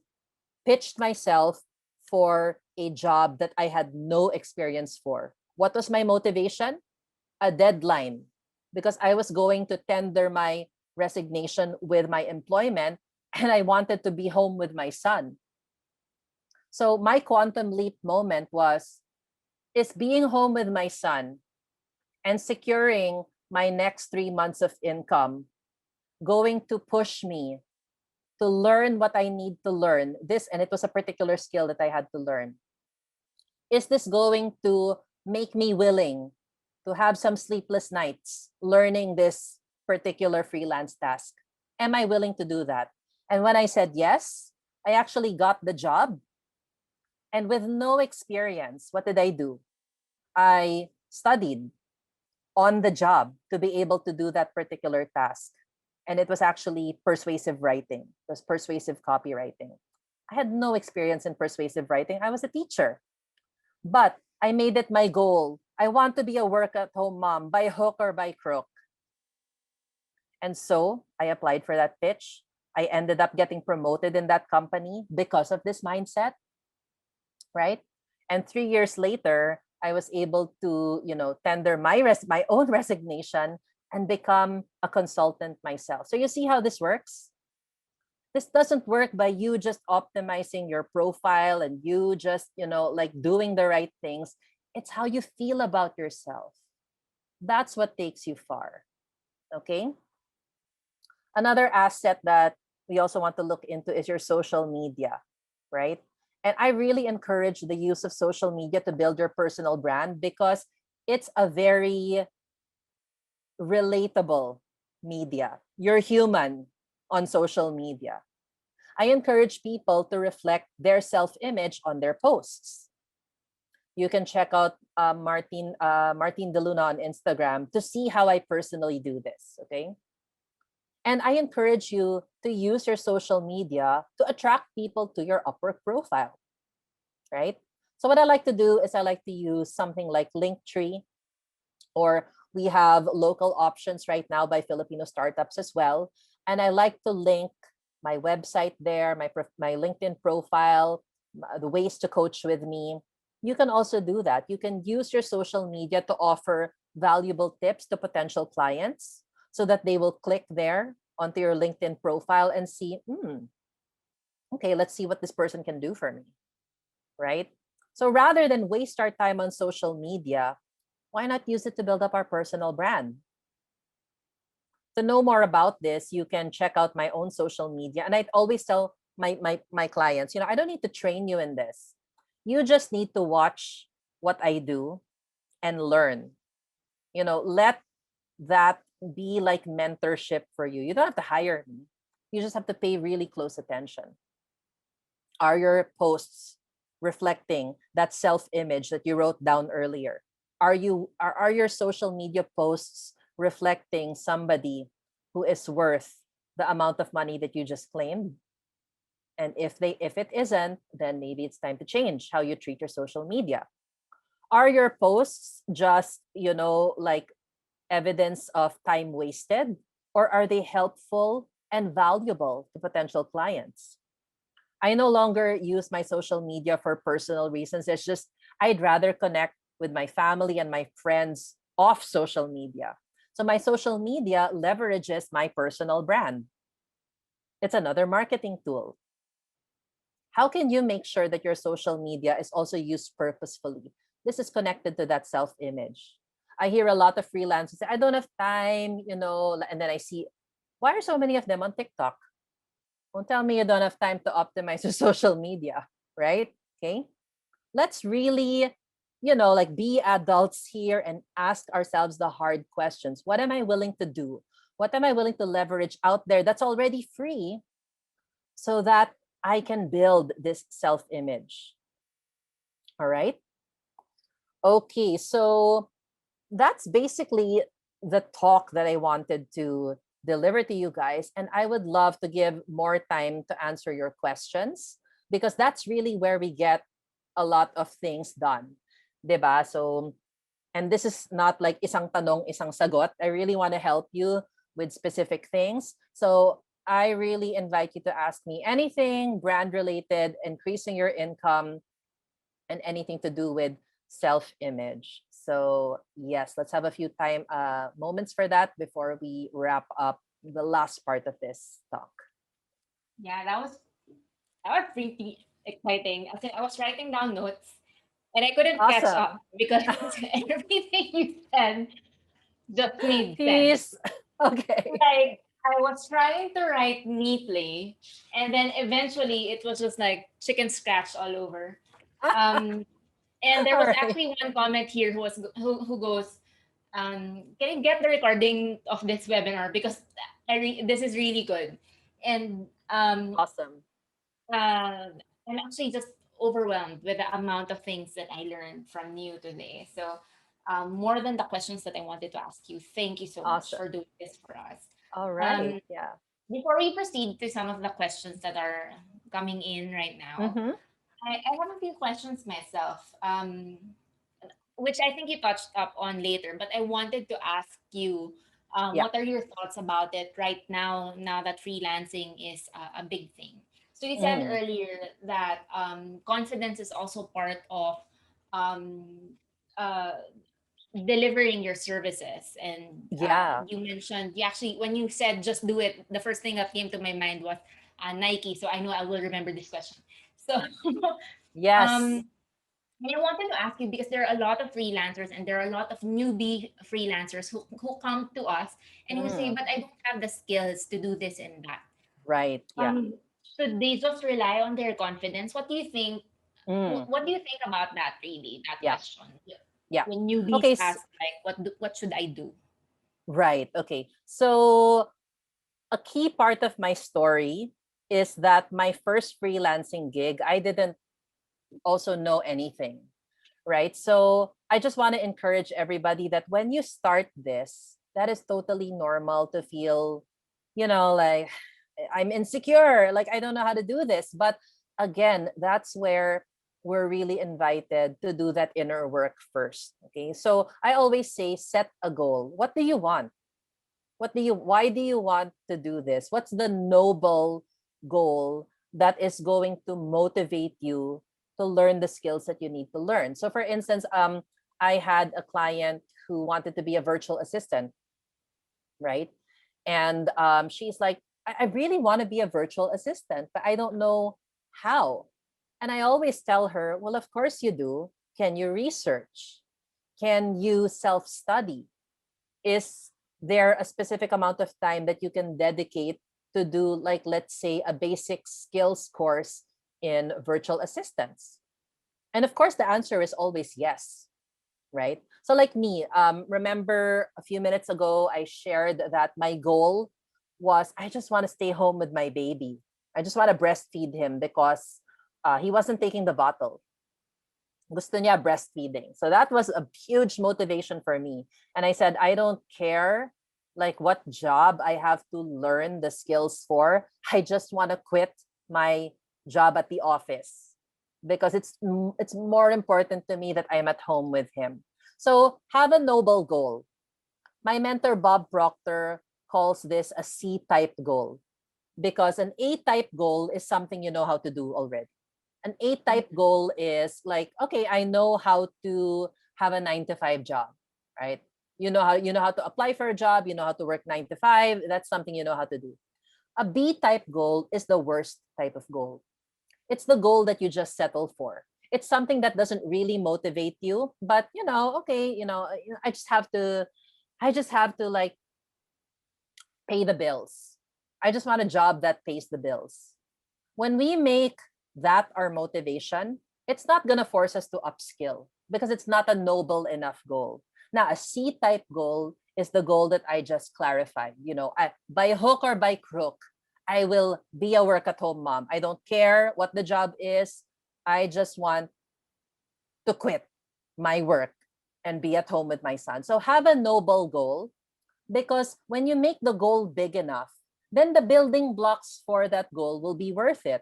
pitched myself for a job that I had no experience for. What was my motivation? A deadline, because I was going to tender my resignation with my employment and I wanted to be home with my son. So my quantum leap moment was, is being home with my son and securing my next 3 months of income going to push me to learn what I need to learn? This, and it was a particular skill that I had to learn. Is this going to make me willing to have some sleepless nights learning this particular freelance task? Am I willing to do that? And when I said yes, I actually got the job. And with no experience, what did I do? I studied on the job to be able to do that particular task. And it was actually persuasive writing. It was persuasive copywriting. I had no experience in persuasive writing. I was a teacher. But I made it my goal. I want to be a work-at-home mom by hook or by crook. And so I applied for that pitch. I ended up getting promoted in that company because of this mindset, right? And 3 years later, I was able to, tender my own resignation and become a consultant myself. So you see how this works? This doesn't work by you just optimizing your profile and you just, like doing the right things. It's how you feel about yourself. That's what takes you far. Okay? Another asset that we also want to look into is your social media, right? And I really encourage the use of social media to build your personal brand because it's a very relatable media. You're human on social media. I encourage people to reflect their self-image on their posts. You can check out Martine De Luna on Instagram to see how I personally do this, okay? And I encourage you to use your social media to attract people to your Upwork profile, right? So what I like to do is I like to use something like Linktree, or we have local options right now by Filipino startups as well. And I like to link my website there, my LinkedIn profile, the ways to coach with me. You can also do that. You can use your social media to offer valuable tips to potential clients so that they will click there onto your LinkedIn profile and see, okay, let's see what this person can do for me, right? So rather than waste our time on social media, why not use it to build up our personal brand? To know more about this, you can check out my own social media. And I always tell my clients, I don't need to train you in this. You just need to watch what I do and learn. Let that be like mentorship for you. You don't have to hire me. You just have to pay really close attention. Are your posts reflecting that self-image that you wrote down earlier? Are your social media posts reflecting somebody who is worth the amount of money that you just claimed? And if it isn't, then maybe it's time to change how you treat your social media. Are your posts just, like evidence of time wasted, or are they helpful and valuable to potential clients? I no longer use my social media for personal reasons. It's just I'd rather connect with my family and my friends off social media. So my social media leverages my personal brand. It's another marketing tool. How can you make sure that your social media is also used purposefully? This is connected to that self-image. I hear a lot of freelancers say, I don't have time, and then I see, why are so many of them on TikTok? Don't tell me you don't have time to optimize your social media, right? Okay. Let's really like be adults here and ask ourselves the hard questions. What am I willing to do? What am I willing to leverage out there that's already free so that I can build this self image? All right. Okay. So that's basically the talk that I wanted to deliver to you guys. And I would love to give more time to answer your questions because that's really where we get a lot of things done. 'Di ba? So, and this is not like isang tanong, isang sagot. I really want to help you with specific things. So I really invite you to ask me anything brand related, increasing your income, and anything to do with self-image. So yes, let's have a few time moments for that before we wrap up the last part of this talk. Yeah, that was pretty exciting. I was writing down notes and I couldn't catch Awesome. up because everything you said just made sense. Peace. Okay. Like I was trying to write neatly, and then eventually it was just like chicken scratch all over. Um, and there All was right. actually one comment here who goes, "Can you get the recording of this webinar because this is really good." And Awesome. I'm actually just overwhelmed with the amount of things that I learned from you today. So, more than the questions that I wanted to ask you, thank you so much for Awesome. doing this for us. All right. Um, Yeah. Before we proceed to some of the questions that are coming in right now, Mm-hmm. I have a few questions myself, which I think you touched up on later, but I wanted to ask you, Yeah. what are your thoughts about it right now, now that freelancing is a big thing? So you said Mm. earlier that confidence is also part of um, uh, delivering your services. And Yeah. you mentioned, you actually, when you said just do it, the first thing that came to my mind was Nike. So I know I will remember this question. So, Yes. um, and I wanted to ask you because there are a lot of freelancers and there are a lot of newbie freelancers who come to us and who say, Mm. but I don't have the skills to do this and that. Right. Yeah. Should they just rely on their confidence? What do you think? Mm. What do you think about that? Really, that Yeah. question. Yeah. When newbies Okay. ask, like, what should I do? Right. Okay. So a key part of my story is that my first freelancing gig, I didn't also know anything, right? So I just want to encourage everybody that when you start this, that is totally normal to feel, like I'm insecure, like I don't know how to do this. But again, that's where we're really invited to do that inner work first. Okay. So I always say, set a goal. What do you want? Why do you want to do this? What's the noble goal that is going to motivate you to learn the skills that you need to learn? So for instance, I had a client who wanted to be a virtual assistant, right? And she's like, I really want to be a virtual assistant, but I don't know how. And I always tell her, well, of course you do. Can you research? Can you self study? Is there a specific amount of time that you can dedicate to do, like, let's say, a basic skills course in virtual assistance? And of course, the answer is always yes, right? So, like me, remember a few minutes ago, I shared that my goal was I just want to stay home with my baby. I just want to breastfeed him because he wasn't taking the bottle. Gusto niya breastfeeding. So that was a huge motivation for me. And I said, I don't care like what job I have to learn the skills for. I just want to quit my job at the office because it's more important to me that I'm at home with him. So have a noble goal. My mentor Bob Proctor calls this a C-type goal because an A-type goal is something you know how to do already. An A-type Mhm. goal is like, okay, I know how to have a 9 to 5 job, right? You know how to apply for a job, you know how to work 9 to 5. That's something you know how to do. A B-type goal is the worst type of goal. It's the goal that you just settle for. It's something that doesn't really motivate you, but okay, I just have to like pay the bills. I just want a job that pays the bills. When we make that our motivation, it's not going to force us to upskill. because it's not a noble enough goal. Now, a C-type goal is the goal that I just clarified. By hook or by crook, I will be a work-at-home mom. I don't care what the job is. I just want to quit my work and be at home with my son. So have a noble goal, because when you make the goal big enough, then the building blocks for that goal will be worth it.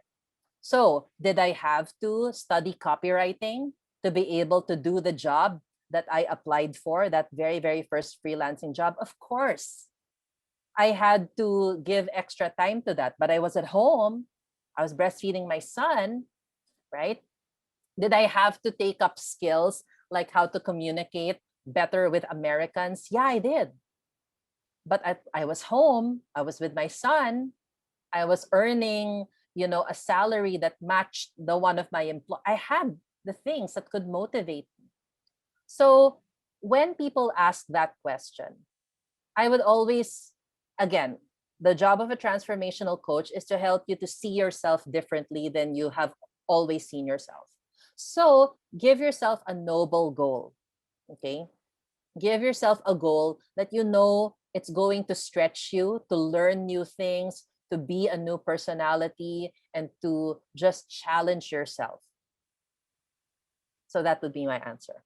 So, did I have to study copywriting to be able to do the job that I applied for, that very, very first freelancing job? Of course. I had to give extra time to that, but I was at home. I was breastfeeding my son, right? Did I have to take up skills like how to communicate better with Americans? Yeah, I did. But I was home, I was with my son, I was earning, a salary that matched the one of my employer. I had the things that could motivate me. So when people ask that question, I would always, again, the job of a transformational coach is to help you to see yourself differently than you have always seen yourself. So give yourself a noble goal. Okay. Give yourself a goal that it's going to stretch you to learn new things, to be a new personality, and to just challenge yourself. So that would be my answer.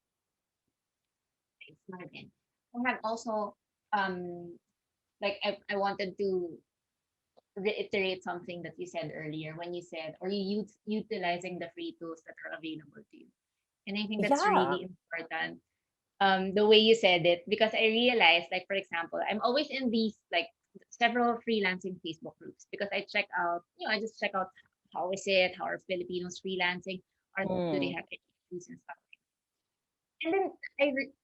Thanks, Martin. I have also I wanted to reiterate something that you said earlier when you said, or you utilizing the free tools that are available to you. And I think that's Yeah. really important. The way you said it, because I realized, like, for example, I'm always in these like several freelancing Facebook groups because I check out, I just check out how is it, how are Filipinos freelancing, or do they Mm. have issues and stuff. And then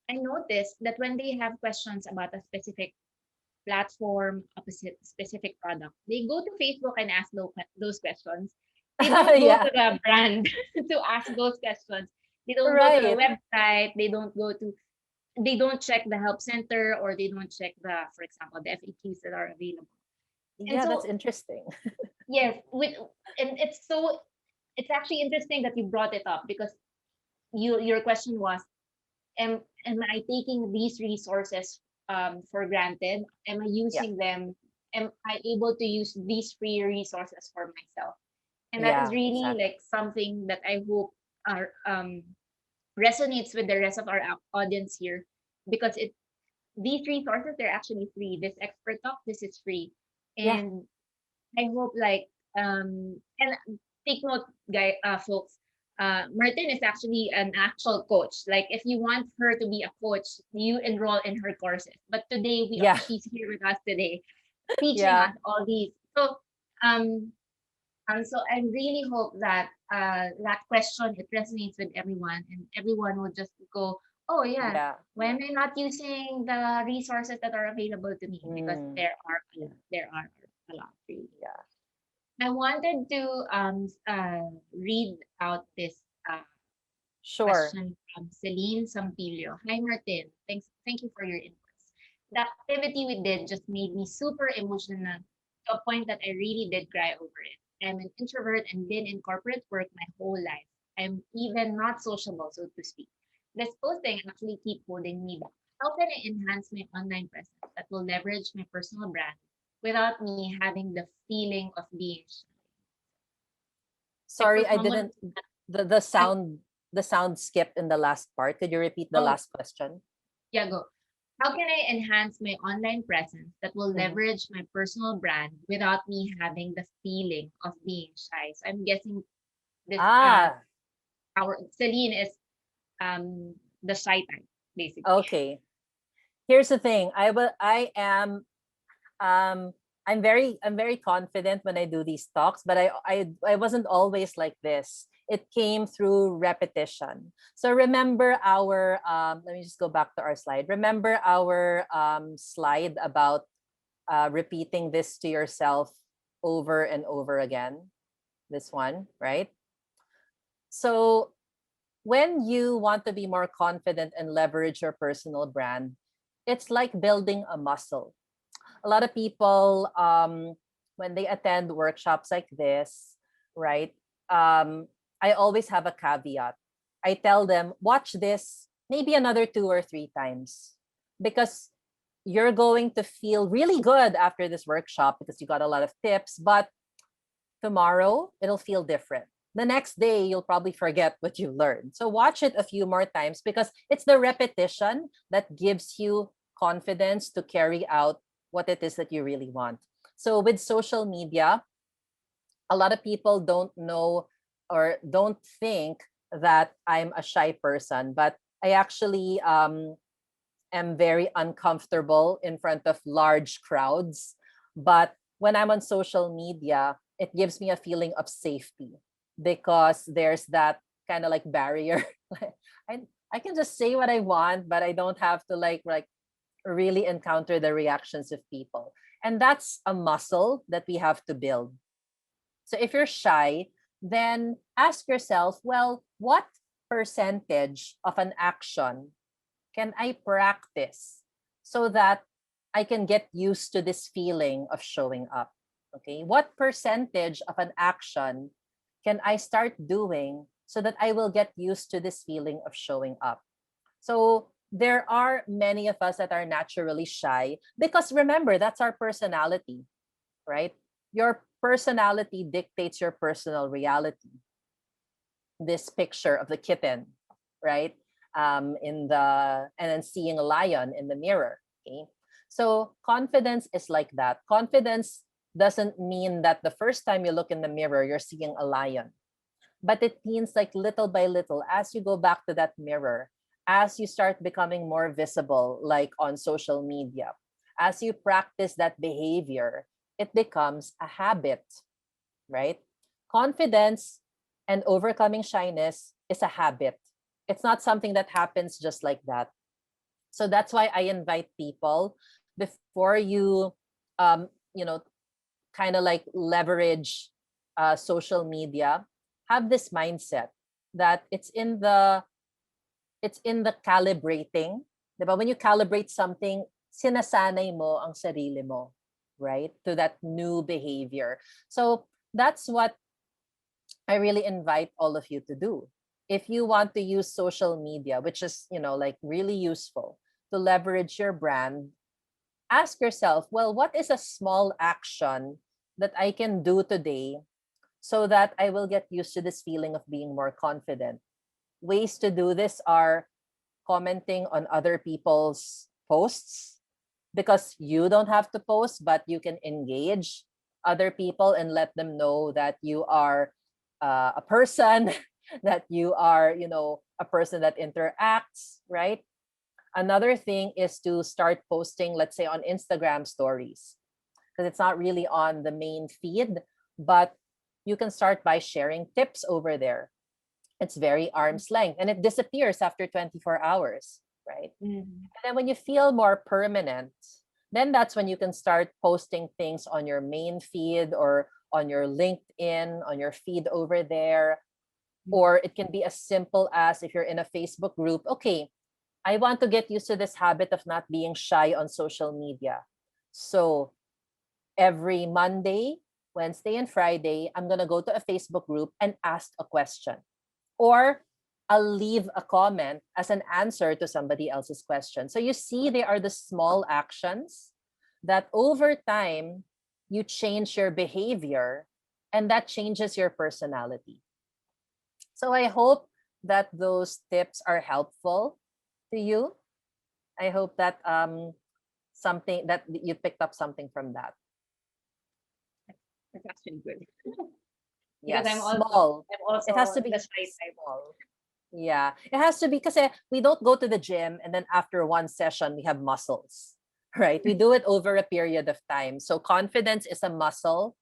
I noticed that when they have questions about a specific platform, a specific product, they go to Facebook and ask those questions. They don't go to Yeah. the brand to ask those questions. They don't go to the Right. website. They don't check the help center, or they don't check for example, the FAQs that are available. And Yeah, that's so, interesting. yes, and it's actually interesting that you brought it up because your question was, am I taking these resources for granted? Am I Yeah. using them? Am I able to use these free resources for myself? And that is Yeah, really exactly. like something that I hope are resonates with the rest of our audience here, because these resources, they're actually free. This expert talk, this is free. Yeah. And I hope like and take note, guy folks, Martin is actually an actual coach. Like, if you want her to be a coach, you enroll in her courses. But today Yeah. she's here with us today, teaching Yeah. us all these. So um so I really hope that that question, it resonates with everyone, and everyone will just go, oh yeah, Yeah. why am I not using the resources that are available to me? Because Mm. there are a lot really. Yeah. I wanted to read out this uh, Sure. question from Celine Sampilio. Hi Martin, thank you for your inputs. The activity we did just made me super emotional to a point that I really did cry over it. I'm an introvert and been in corporate work my whole life. I'm even not sociable, so to speak. This posting actually keep holding me back. How can I enhance my online presence that will leverage my personal brand without me having the feeling of being shy? Like, for Sorry, I someone, didn't the I'm, sound skipped in the last part. Could you repeat the oh, last question? yeah, go. How can I enhance my online presence that will Mhm. leverage my personal brand without me having the feeling of being shy? So I'm guessing this Ah, our Celine is the shy type, basically. okay. Here's the thing. I am um I'm very confident when I do these talks, but I wasn't always like this. It came through repetition. So remember our let me just go back to our slide. Remember our slide about repeating this to yourself over and over again. This one, right? So when you want to be more confident and leverage your personal brand, it's like building a muscle. A lot of people, when they attend workshops like this, right? I always have a caveat. I tell them, watch this maybe another 2 or 3 times, because you're going to feel really good after this workshop because you got a lot of tips, but tomorrow it'll feel different. The next day, you'll probably forget what you learned. So watch it a few more times, because it's the repetition that gives you confidence to carry out what it is that you really want. So with social media, a lot of people don't know or don't think that I'm a shy person, but I actually am very uncomfortable in front of large crowds. But when I'm on social media, it gives me a feeling of safety, because there's that kind of like barrier. I I can just say what I want, but I don't have to like really encounter the reactions of people. And that's a muscle that we have to build. So if you're shy, then ask yourself, well, what percentage of an action can I practice so that I can get used to this feeling of showing up? Okay. What percentage of an action can I start doing so that I will get used to this feeling of showing up? So there are many of us that are naturally shy, because remember, that's our personality, right? Your personality dictates your personal reality. This picture of the kitten, right? In the and then seeing a lion in the mirror. Okay. So confidence is like that. Confidence doesn't mean that the first time you look in the mirror, you're seeing a lion. But it means like little by little, as you go back to that mirror, as you start becoming more visible, like on social media, as you practice that behavior, it becomes a habit, right? Confidence and overcoming shyness is a habit. It's not something that happens just like that. So that's why I invite people, before you, um, you know, kind of like leverage social media, have this mindset that it's in the calibrating. Diba? When you calibrate something, sinasanay mo ang sarili mo, right? To that new behavior. So that's what I really invite all of you to do. If you want to use social media, which is, like really useful to leverage your brand, ask yourself, well, what is a small action that I can do today so that I will get used to this feeling of being more confident? Ways to do this are commenting on other people's posts, because you don't have to post, but you can engage other people and let them know that you are a person, that you are, a person that interacts, right? Another thing is to start posting, let's say, on Instagram stories, because it's not really on the main feed, but you can start by sharing tips over there. It's very arm's length and it disappears after 24 hours, right? Mhm. And then when you feel more permanent, then that's when you can start posting things on your main feed or on your LinkedIn, on your feed over there. Or it can be as simple as, if you're in a Facebook group, okay, I want to get used to this habit of not being shy on social media. So every Monday, Wednesday, and Friday, I'm going to go to a Facebook group and ask a question. Or I'll leave a comment as an answer to somebody else's question. So you see, they are the small actions that over time you change your behavior, and that changes your personality. So I hope that those tips are helpful to you. I hope that something that you picked up something from that. That's actually good. Because Yes, small. I'm It has to also be the shy type. small. Yeah, it has to be, because we don't go to the gym and then after one session we have muscles, right? We do it over a period of time. So confidence is a muscle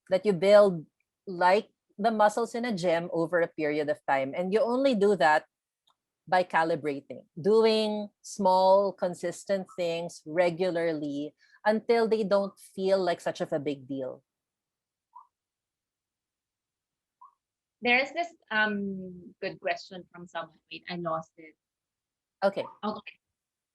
that you build like the muscles in a gym over a period of time. And you only do that by calibrating, doing small, consistent things regularly until they don't feel like such of a big deal. There's this good question from someone. Wait, I lost it. Okay. Okay.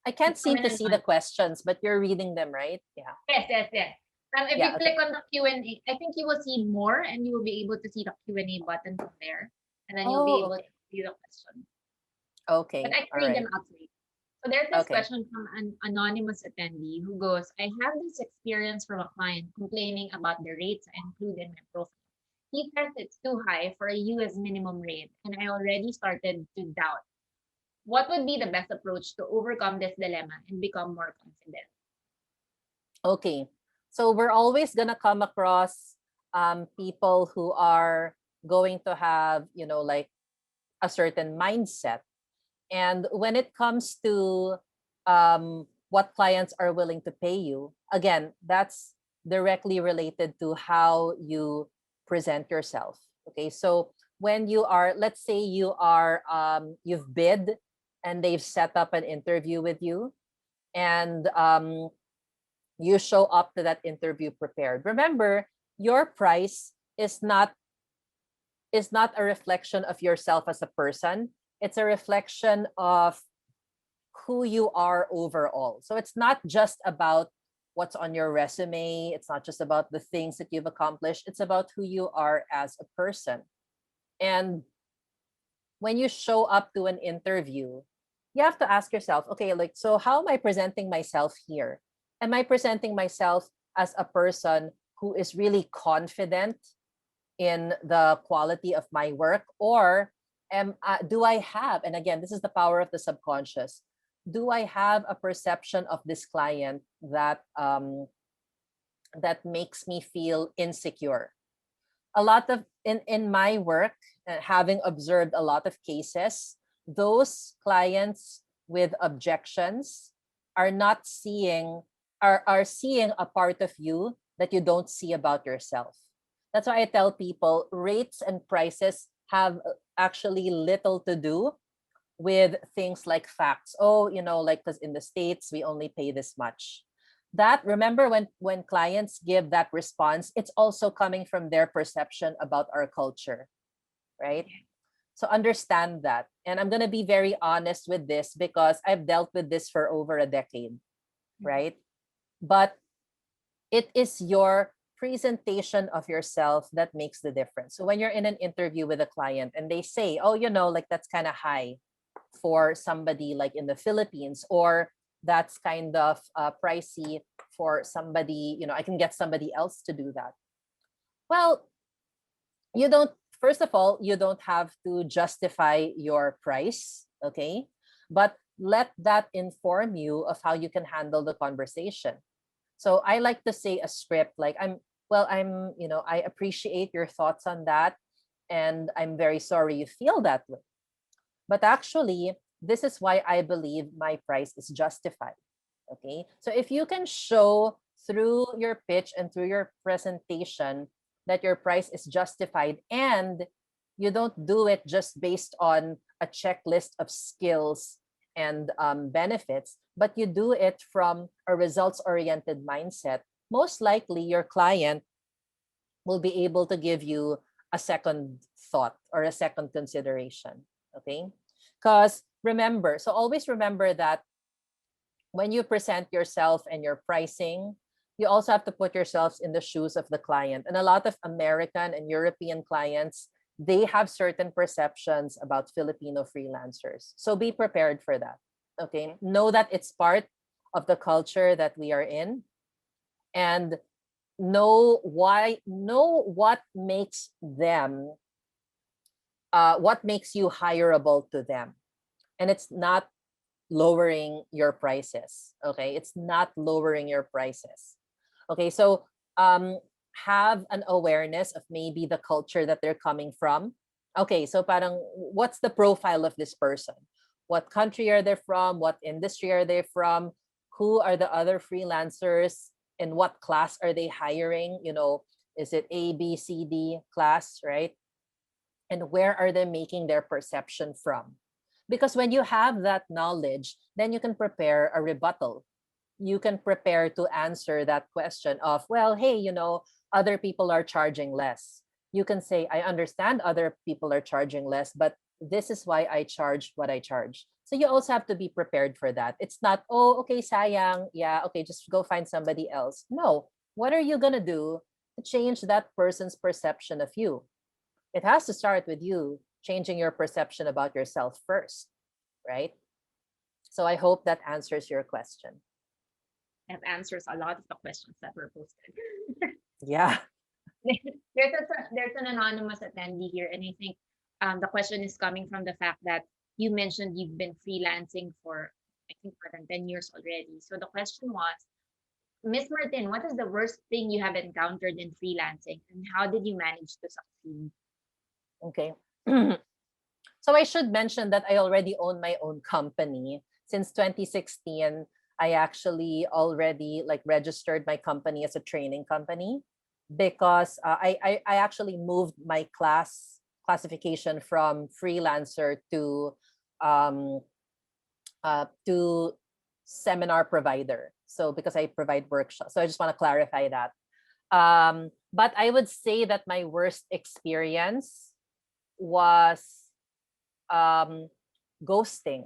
I can't It's from seem an to see the anonymous. questions, but you're reading them, right? Yeah. Yes, yes, yes. If Yeah. you Okay. click on the Q&A, I think you will see more and you will be able to see the Q&A button from there. And then you'll be Oh, able to okay. see the question. but Okay. I can All read them right. out for you. So there's this Okay. question from an anonymous attendee who goes, I have this experience from a client complaining about the rates I include in my profile. He says it's too high for a US minimum rate, and I already started to doubt. What would be the best approach to overcome this dilemma and become more confident? Okay. So we're always gonna come across people who are going to have, like a certain mindset. And when it comes to what clients are willing to pay you, again, that's directly related to how you present yourself. Okay, so when you are, let's say you've bid and they've set up an interview with you, and you show up to that interview prepared. Remember, your price is not a reflection of yourself as a person. It's a reflection of who you are overall. So it's not just about what's on your resume. It's not just about the things that you've accomplished. It's about who you are as a person. And when you show up to an interview, you have to ask yourself, okay, like, so how am I presenting myself here? Am I presenting myself as a person who is really confident in the quality of my work, or do I have, and again, this is the power of the subconscious, do I have a perception of this client that makes me feel insecure? A lot of in my work, having observed a lot of cases, those clients with objections are not seeing are seeing a part of you that you don't see about yourself. That's why I tell people rates and prices have actually little to do with things like facts. Oh, like, because in the States we only pay this much. That, remember, when clients give that response, it's also coming from their perception about our culture, right? So understand that. And I'm going to be very honest with this because I've dealt with this for over a decade, right? But it is your presentation of yourself that makes the difference. So when you're in an interview with a client and they say, oh, like, that's kind of high for somebody like in the Philippines, or that's kind of pricey for somebody, I can get somebody else to do that. Well, you don't, first of all, you don't have to justify your price, okay? But let that inform you of how you can handle the conversation. So I like to say a script like, I appreciate your thoughts on that, and I'm very sorry you feel that way. But actually, this is why I believe my price is justified. Okay. So if you can show through your pitch and through your presentation that your price is justified, and you don't do it just based on a checklist of skills and benefits, but you do it from a results oriented mindset, most likely your client will be able to give you a second thought or a second consideration. Okay. Because remember, so always remember that when you present yourself and your pricing, you also have to put yourselves in the shoes of the client. And a lot of American and European clients, they have certain perceptions about Filipino freelancers. So be prepared for that. Okay. Know that it's part of the culture that we are in, and know what makes them, what makes you hireable to them. And it's not lowering your prices. Okay. It's not lowering your prices. Okay. So have an awareness of maybe the culture that they're coming from. Okay. So parang, what's the profile of this person? What country are they from? What industry are they from? Who are the other freelancers? In what class are they hiring? Is it A, B, C, D class, right? And where are they making their perception from? Because when you have that knowledge, then you can prepare a rebuttal. You can prepare to answer that question of, well, hey, other people are charging less. You can say, I understand other people are charging less, but this is why I charge what I charge. So you also have to be prepared for that. It's not, oh, okay, sayang. Yeah, okay, just go find somebody else. No. What are you going to do to change that person's perception of you? It has to start with you changing your perception about yourself first, right? So I hope that answers your question. That answers a lot of the questions that were posted. Yeah. There's an anonymous attendee here, and I think the question is coming from the fact that you mentioned you've been freelancing for I think more than 10 years already. So the question was, Miss Martin, what is the worst thing you have encountered in freelancing, and how did you manage to succeed? Okay. So I should mention that I already own my own company. Since 2016, I actually already like registered my company as a training company because I actually moved my classification from freelancer um, to seminar provider. So because I provide workshops. So I just want to clarify that. But I would say that my worst experience was um, ghosting.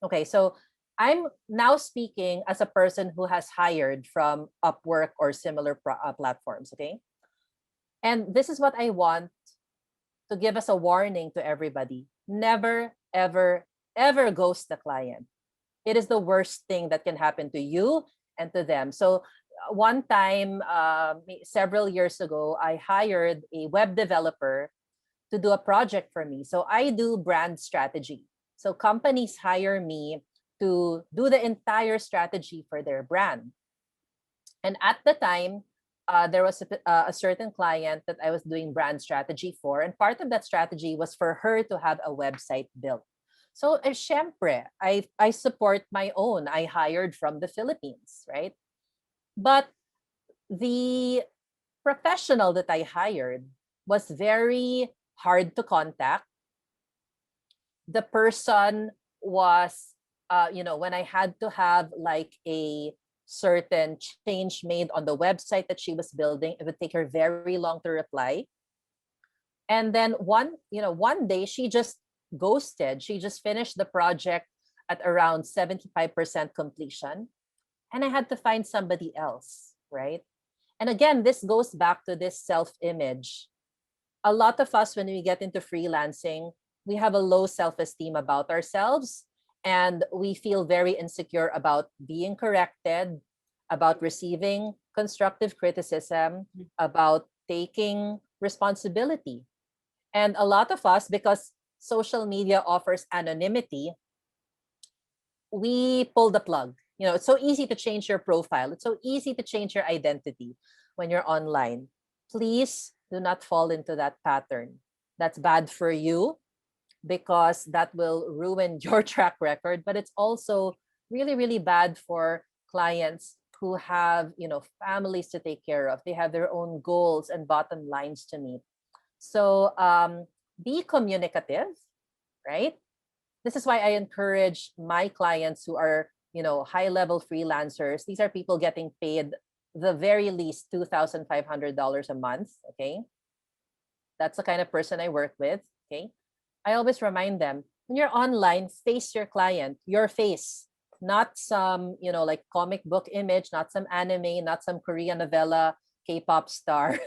Okay, so I'm now speaking as a person who has hired from Upwork or similar platforms. Okay, and this is what I want to give us a warning to everybody: never, ever, ever ghost the client. It is the worst thing that can happen to you and to them. So one time, several years ago, I hired a web developer to do a project for me. So I do brand strategy. So companies hire me to do the entire strategy for their brand. And at the time, there was a certain client that I was doing brand strategy for. And part of that strategy was for her to have a website built. So, syempre, I support my own. I hired from the Philippines, right? But the professional that I hired was very hard to contact. The person was, when I had to have like a certain change made on the website that she was building, it would take her very long to reply. And then one day she just ghosted. She just finished the project at around 75% completion. And I had to find somebody else, right? And again, this goes back to this self image. A lot of us, when we get into freelancing, we have a low self esteem about ourselves, and we feel very insecure about being corrected, about receiving constructive criticism, about taking responsibility. And a lot of us, because social media offers anonymity, we pull the plug. It's so easy to change your profile. It's so easy to change your identity when you're online. Please do not fall into that pattern. That's bad for you because that will ruin your track record, but it's also really, really bad for clients who have, families to take care of. They have their own goals and bottom lines to meet. So be communicative, right? This is why I encourage my clients who are, high level freelancers. These are people getting paid the very least $2,500 a month. Okay. That's the kind of person I work with. Okay. I always remind them, when you're online, face your client, your face, not some, like comic book image, not some anime, not some Korean novella, K-pop star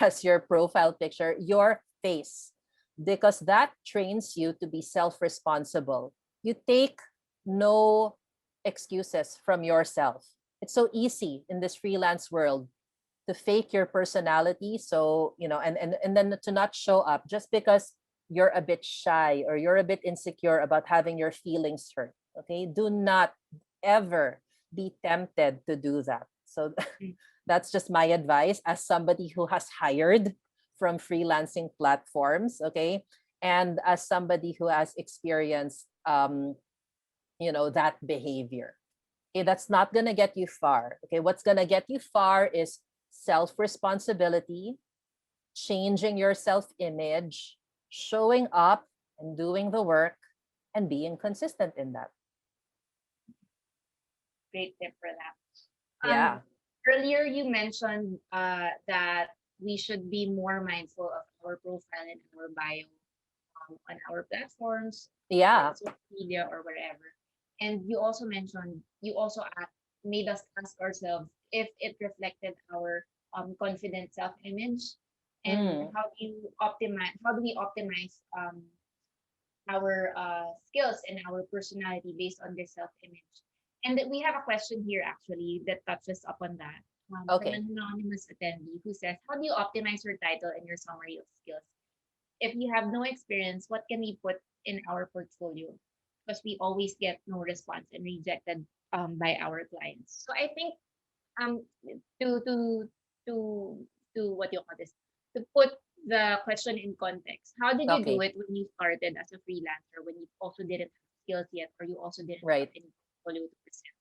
as your profile picture, your face, because that trains you to be self-responsible. You take no excuses from yourself. It's so easy in this freelance world to fake your personality. So, and then to not show up just because you're a bit shy or you're a bit insecure about having your feelings hurt. Okay. Do not ever be tempted to do that. So that's just my advice as somebody who has hired from freelancing platforms. Okay. And as somebody who has experienced, that behavior. Okay. That's not going to get you far. Okay. What's going to get you far is self-responsibility, changing your self-image, showing up and doing the work, and being consistent in that. Great tip for that. Yeah. Earlier you mentioned that we should be more mindful of our profile and our bio on our platforms, Yeah. social media or wherever. And you also mentioned made us ask ourselves if it reflected our confident self-image, and Mm. how do we optimize our skills and our personality based on their self-image. And we have a question here actually that touches upon that from Okay. an anonymous attendee who says, "How do you optimize your title and your summary of skills? If you have no experience, what can we put in our portfolio? Because we always get no response and rejected by our clients." So I think um to to to to what you call this, to put the question in context. How did you do Okay. it when you started as a freelancer, when you also didn't have skills yet, or you also didn't have Right. any portfolio to present?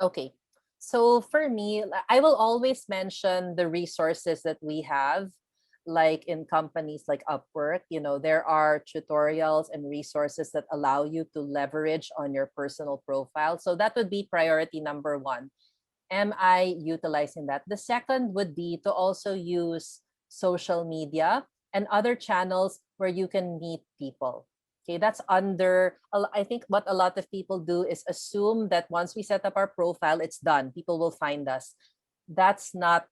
Okay. So for me, I will always mention the resources that we have, like in companies like Upwork. There are tutorials and resources that allow you to leverage on your personal profile. So that would be priority number one. Am I utilizing that? The second would be to also use social media and other channels where you can meet people. Okay, that's I think what a lot of people do is assume that once we set up our profile, it's done. People will find us. That's not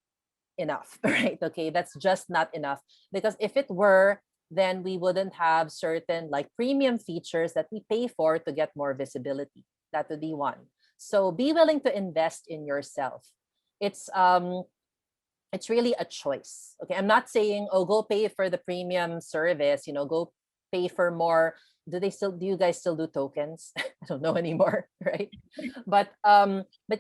enough, right? Okay, that's just not enough. Because if it were, then we wouldn't have certain like premium features that we pay for to get more visibility. That would be one. So be willing to invest in yourself. It's um it's really a choice. Okay, I'm not saying, oh, go pay for the premium service, go pay for more. Do you guys still do tokens? I don't know anymore, right? But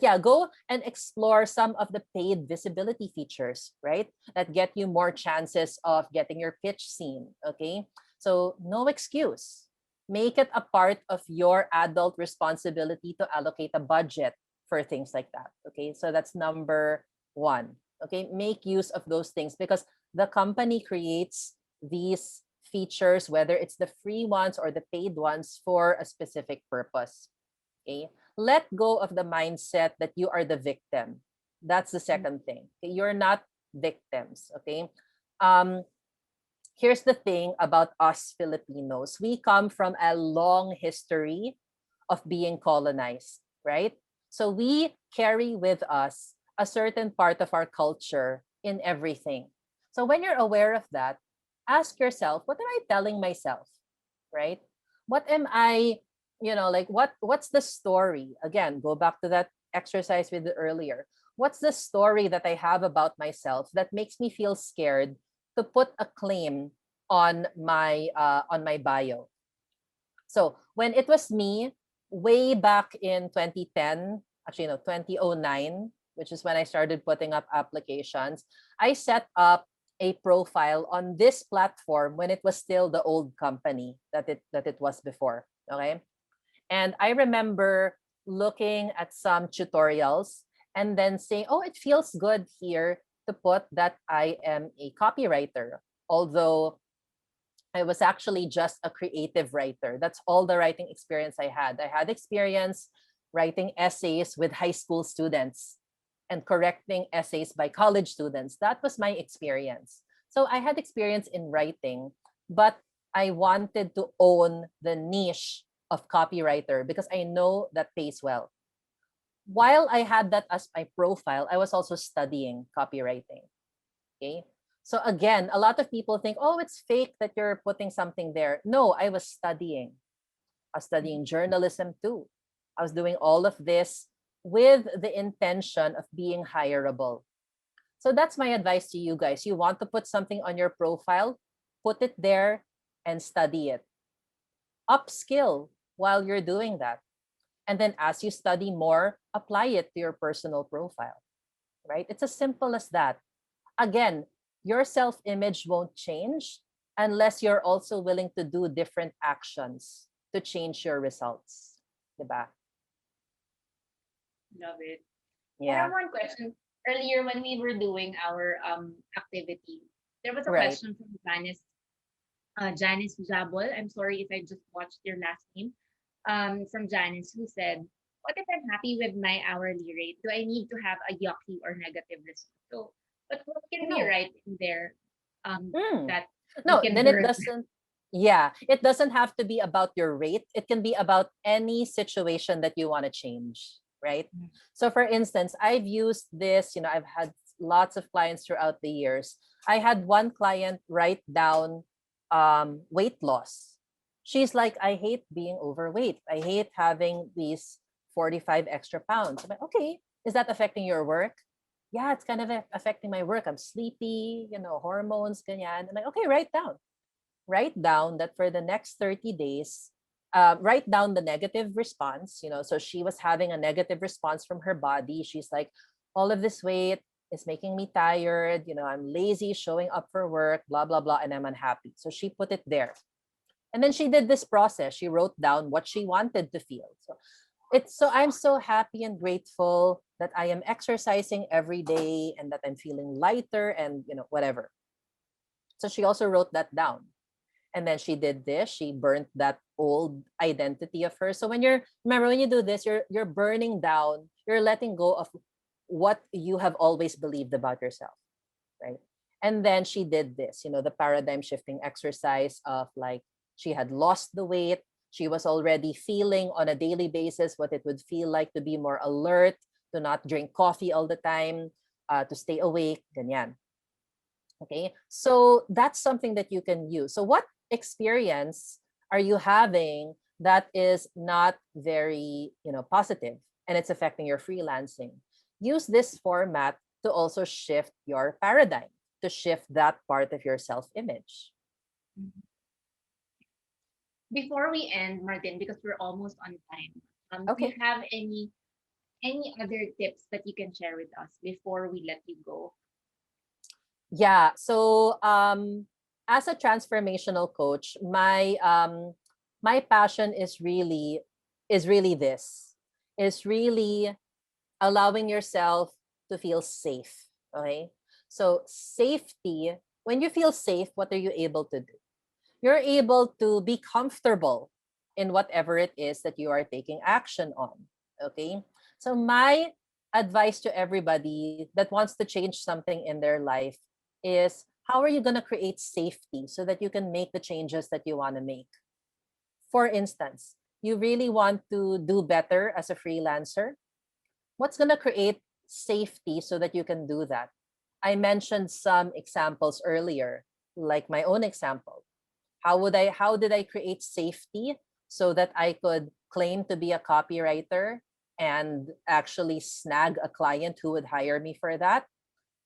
yeah, go and explore some of the paid visibility features, right? That get you more chances of getting your pitch seen. Okay. So no excuse. Make it a part of your adult responsibility to allocate a budget for things like that. Okay. So that's number one. Okay. Make use of those things because the company creates these features, whether it's the free ones or the paid ones, for a specific purpose. Okay. Let go of the mindset that you are the victim. That's the second thing. Okay? You're not victims. Okay. Um, Here's the thing about us Filipinos. We come from a long history of being colonized, right? So we carry with us a certain part of our culture in everything. So when you're aware of that, ask yourself, what am I telling myself? Right? What am I, like what's the story? Again, go back to that exercise we did earlier. What's the story that I have about myself that makes me feel scared to put a claim on my bio? So when it was me, way back in 2010, actually no, 2009, which is when I started putting up applications, I set up a profile on this platform when it was still the old company that it was before. Okay. And I remember looking at some tutorials and then saying, oh, it feels good here to put that I am a copywriter. Although I was actually just a creative writer. That's all the writing experience I had. I had experience writing essays with high school students and correcting essays by college students. That was my experience. So I had experience in writing, but I wanted to own the niche of copywriter because I know that pays well. While I had that as my profile, I was also studying copywriting. Okay. So again, a lot of people think, oh, it's fake that you're putting something there. No, I was studying. I was studying journalism too. I was doing all of this with the intention of being hireable. So that's my advice to you guys. You want to put something on your profile, put it there and study it. Upskill while you're doing that. And then as you study more, apply it to your personal profile, right? It's as simple as that. Again, your self-image won't change unless you're also willing to do different actions to change your results. Diba? Love it. I have Yeah, one question. Earlier, when we were doing our activity, there was a right. question from Janice Jabol. I'm sorry if I just watched your last name. From Janice, who said, "What if I'm happy with my hourly rate? Do I need to have a yucky or negative result?" So, but what can we No. write in there Mm. that we No, can then it learn? doesn't. Yeah, it doesn't have to be about your rate. It can be about any situation that you want to change, right? So for instance, I've used this, I've had lots of clients throughout the years. I had one client write down weight loss. She's like, I hate being overweight. I hate having these 45 extra pounds. I'm like, okay, is that affecting your work? Yeah, it's kind of affecting my work. I'm sleepy, hormones, ganyan. I'm like, okay, write down. Write down that for the next 30 days, write down the negative response. So she was having a negative response from her body. She's like, all of this weight is making me tired. I'm lazy showing up for work, blah, blah, blah, and I'm unhappy. So she put it there. And then she did this process. She wrote down what she wanted to feel. So I'm so happy and grateful that I am exercising every day and that I'm feeling lighter and whatever. So she also wrote that down. And then she did this. She burnt that old identity of hers. So remember when you do this, you're burning down, you're letting go of what you have always believed about yourself, right? And then she did this, the paradigm shifting exercise of like she had lost the weight. She was already feeling on a daily basis what it would feel like to be more alert, to not drink coffee all the time, to stay awake, ganyan. Okay, so that's something that you can use. So what experience are you having that is not very, positive and it's affecting your freelancing? Use this format to also shift your paradigm, to shift that part of your self-image. Mhm. Before we end, Martin, because we're almost on time, do you Okay. have any other tips that you can share with us before we let you go? Yeah. So as a transformational coach, my passion is really this. Is really allowing yourself to feel safe. Okay. So safety, when you feel safe, what are you able to do? You're able to be comfortable in whatever it is that you are taking action on. Okay. So my advice to everybody that wants to change something in their life is, how are you going to create safety so that you can make the changes that you want to make? For instance, you really want to do better as a freelancer. What's going to create safety so that you can do that? I mentioned some examples earlier, like my own example. How did I create safety so that I could claim to be a copywriter and actually snag a client who would hire me for that?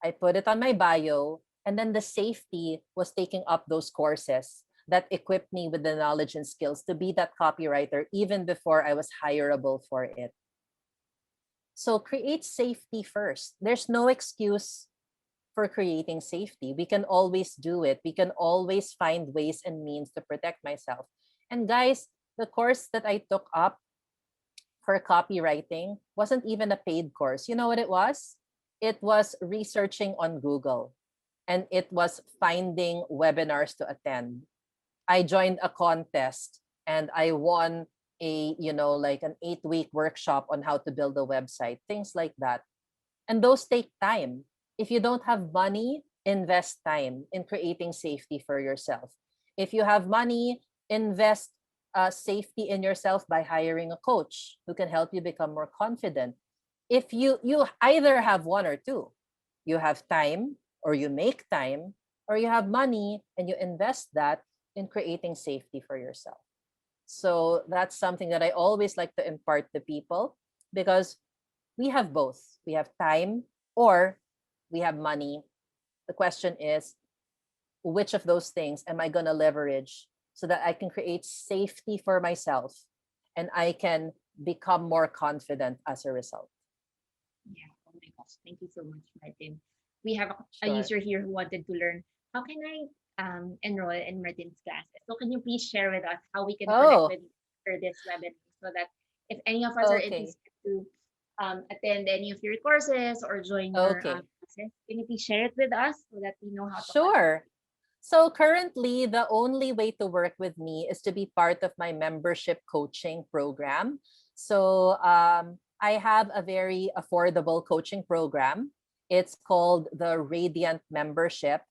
I put it on my bio, and then the safety was taking up those courses that equipped me with the knowledge and skills to be that copywriter even before I was hireable for it. So create safety first. There's no excuse for creating safety. We can always do it. We can always find ways and means to protect myself. And guys, the course that I took up for copywriting wasn't even a paid course. You know what it was? It was researching on Google, and it was finding webinars to attend. I joined a contest and I won like an 8-week workshop on how to build a website, things like that. And those take time. If you don't have money, invest time in creating safety for yourself. If you have money, invest safety in yourself by hiring a coach who can help you become more confident. If you either have one or two, you have time or you make time, or you have money and you invest that in creating safety for yourself. So that's something that I always like to impart to people, because we have both. We have time or we have money. The question is, which of those things am I going to leverage so that I can create safety for myself and I can become more confident as a result? Yeah. Oh my gosh. Thank you so much, Martin. We have a Sure. user here who wanted to learn how can I enroll in Martin's class. So can you please share with us how we can connect Oh, with you for this webinar so that if any of us are okay. interested to attend any of your courses or join your Okay. classes, can you please share it with us so that we know how to contact Sure. So currently, the only way to work with me is to be part of my membership coaching program. So I have a very affordable coaching program. It's called the Radiant Membership.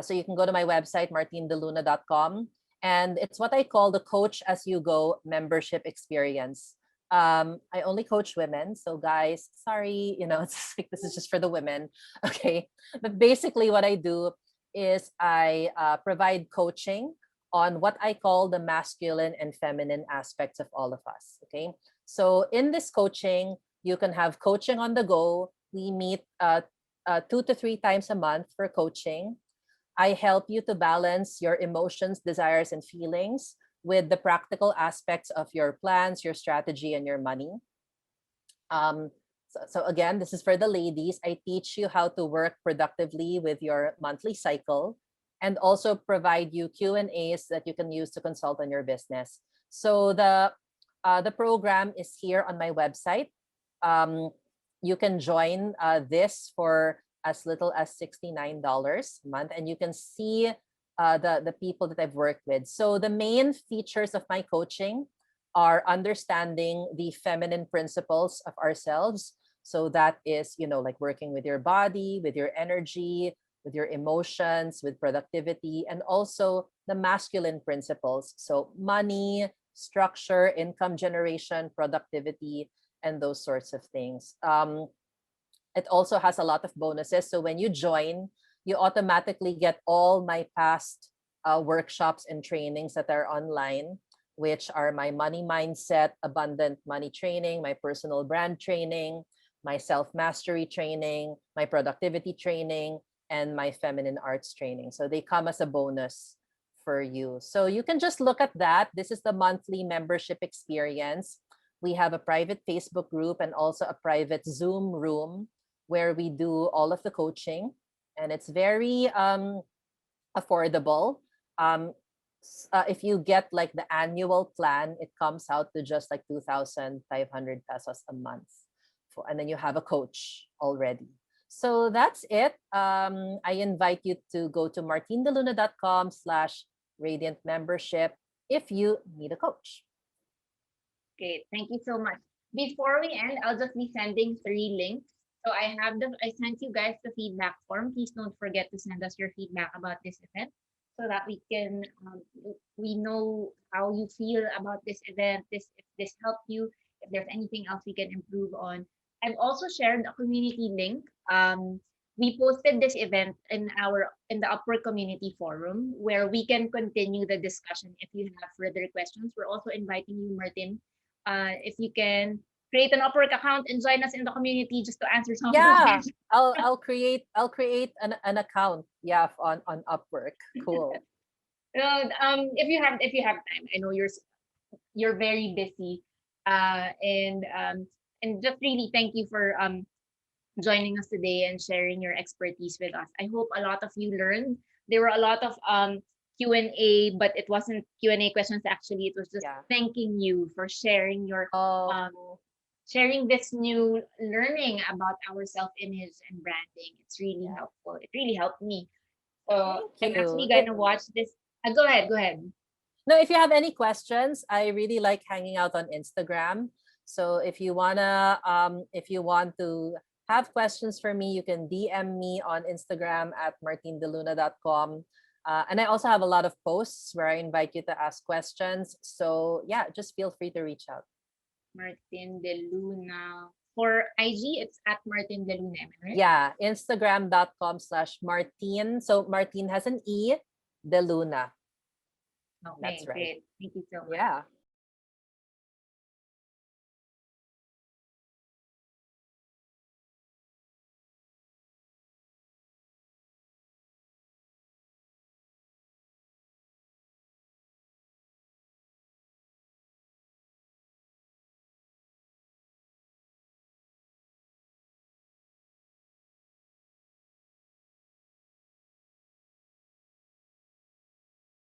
So you can go to my website, martinedeluna.com. And it's what I call the Coach as You Go membership experience. I only coach women. So guys, sorry, it's like this is just for the women. Okay. But basically what I do is I provide coaching on what I call the masculine and feminine aspects of all of us. Okay. So in this coaching, you can have coaching on the go. We meet 2 to 3 times a month for coaching. I help you to balance your emotions, desires, and feelings with the practical aspects of your plans, your strategy, and your money. So again, this is for the ladies. I teach you how to work productively with your monthly cycle and also provide you Q&As that you can use to consult on your business. So the program is here on my website. You can join this for as little as $69 a month, and you can see the people that I've worked with. So the main features of my coaching are understanding the feminine principles of ourselves. So that is, like working with your body, with your energy, with your emotions, with productivity, and also the masculine principles. So money, structure, income generation, productivity, and those sorts of things. It also has a lot of bonuses. So when you join, you automatically get all my past workshops and trainings that are online, which are my money mindset, abundant money training, my personal brand training, my self-mastery training, my productivity training, and my feminine arts training. So they come as a bonus for you. So you can just look at that. This is the monthly membership experience. We have a private Facebook group and also a private Zoom room where we do all of the coaching. And it's very affordable. If you get like the annual plan, it comes out to just like 2,500 pesos a month. And then you have a coach already. So that's it. I invite you to go to martinedeluna.com/radiant membership if you need a coach. Great. Thank you so much. Before we end, I'll just be sending 3 links. So I sent you guys the feedback form. Please don't forget to send us your feedback about this event so that we know how you feel about this event, if this helped you, if there's anything else we can improve on. I've also shared a community link. We posted this event in the Upwork community forum where we can continue the discussion if you have further questions. We're also inviting you, Martin, if you can create an Upwork account and join us in the community just to answer some of the Yeah, questions. I'll create an account. Yeah, on Upwork. Cool. If you have time, I know you're very busy, and just really thank you for joining us today and sharing your expertise with us. I hope a lot of you learned. There were a lot of Q&A, but it wasn't Q&A questions actually. It was just Yeah. thanking you for sharing your Oh, sharing this new learning about our self-image and branding. It's really yeah. helpful. It really helped me. So I'm Thank you. actually gonna watch this. Go ahead, go ahead. No, if you have any questions, I really like hanging out on Instagram. So if you want to have questions for me, you can DM me on Instagram at martinedeluna.com. And I also have a lot of posts where I invite you to ask questions. So yeah, just feel free to reach out. Martine De Luna. For IG, it's at Martine De Luna, am I right? Yeah, Instagram.com/Martine. So Martine has an E, De Luna. Okay, That's right. great. Thank you so much. Yeah.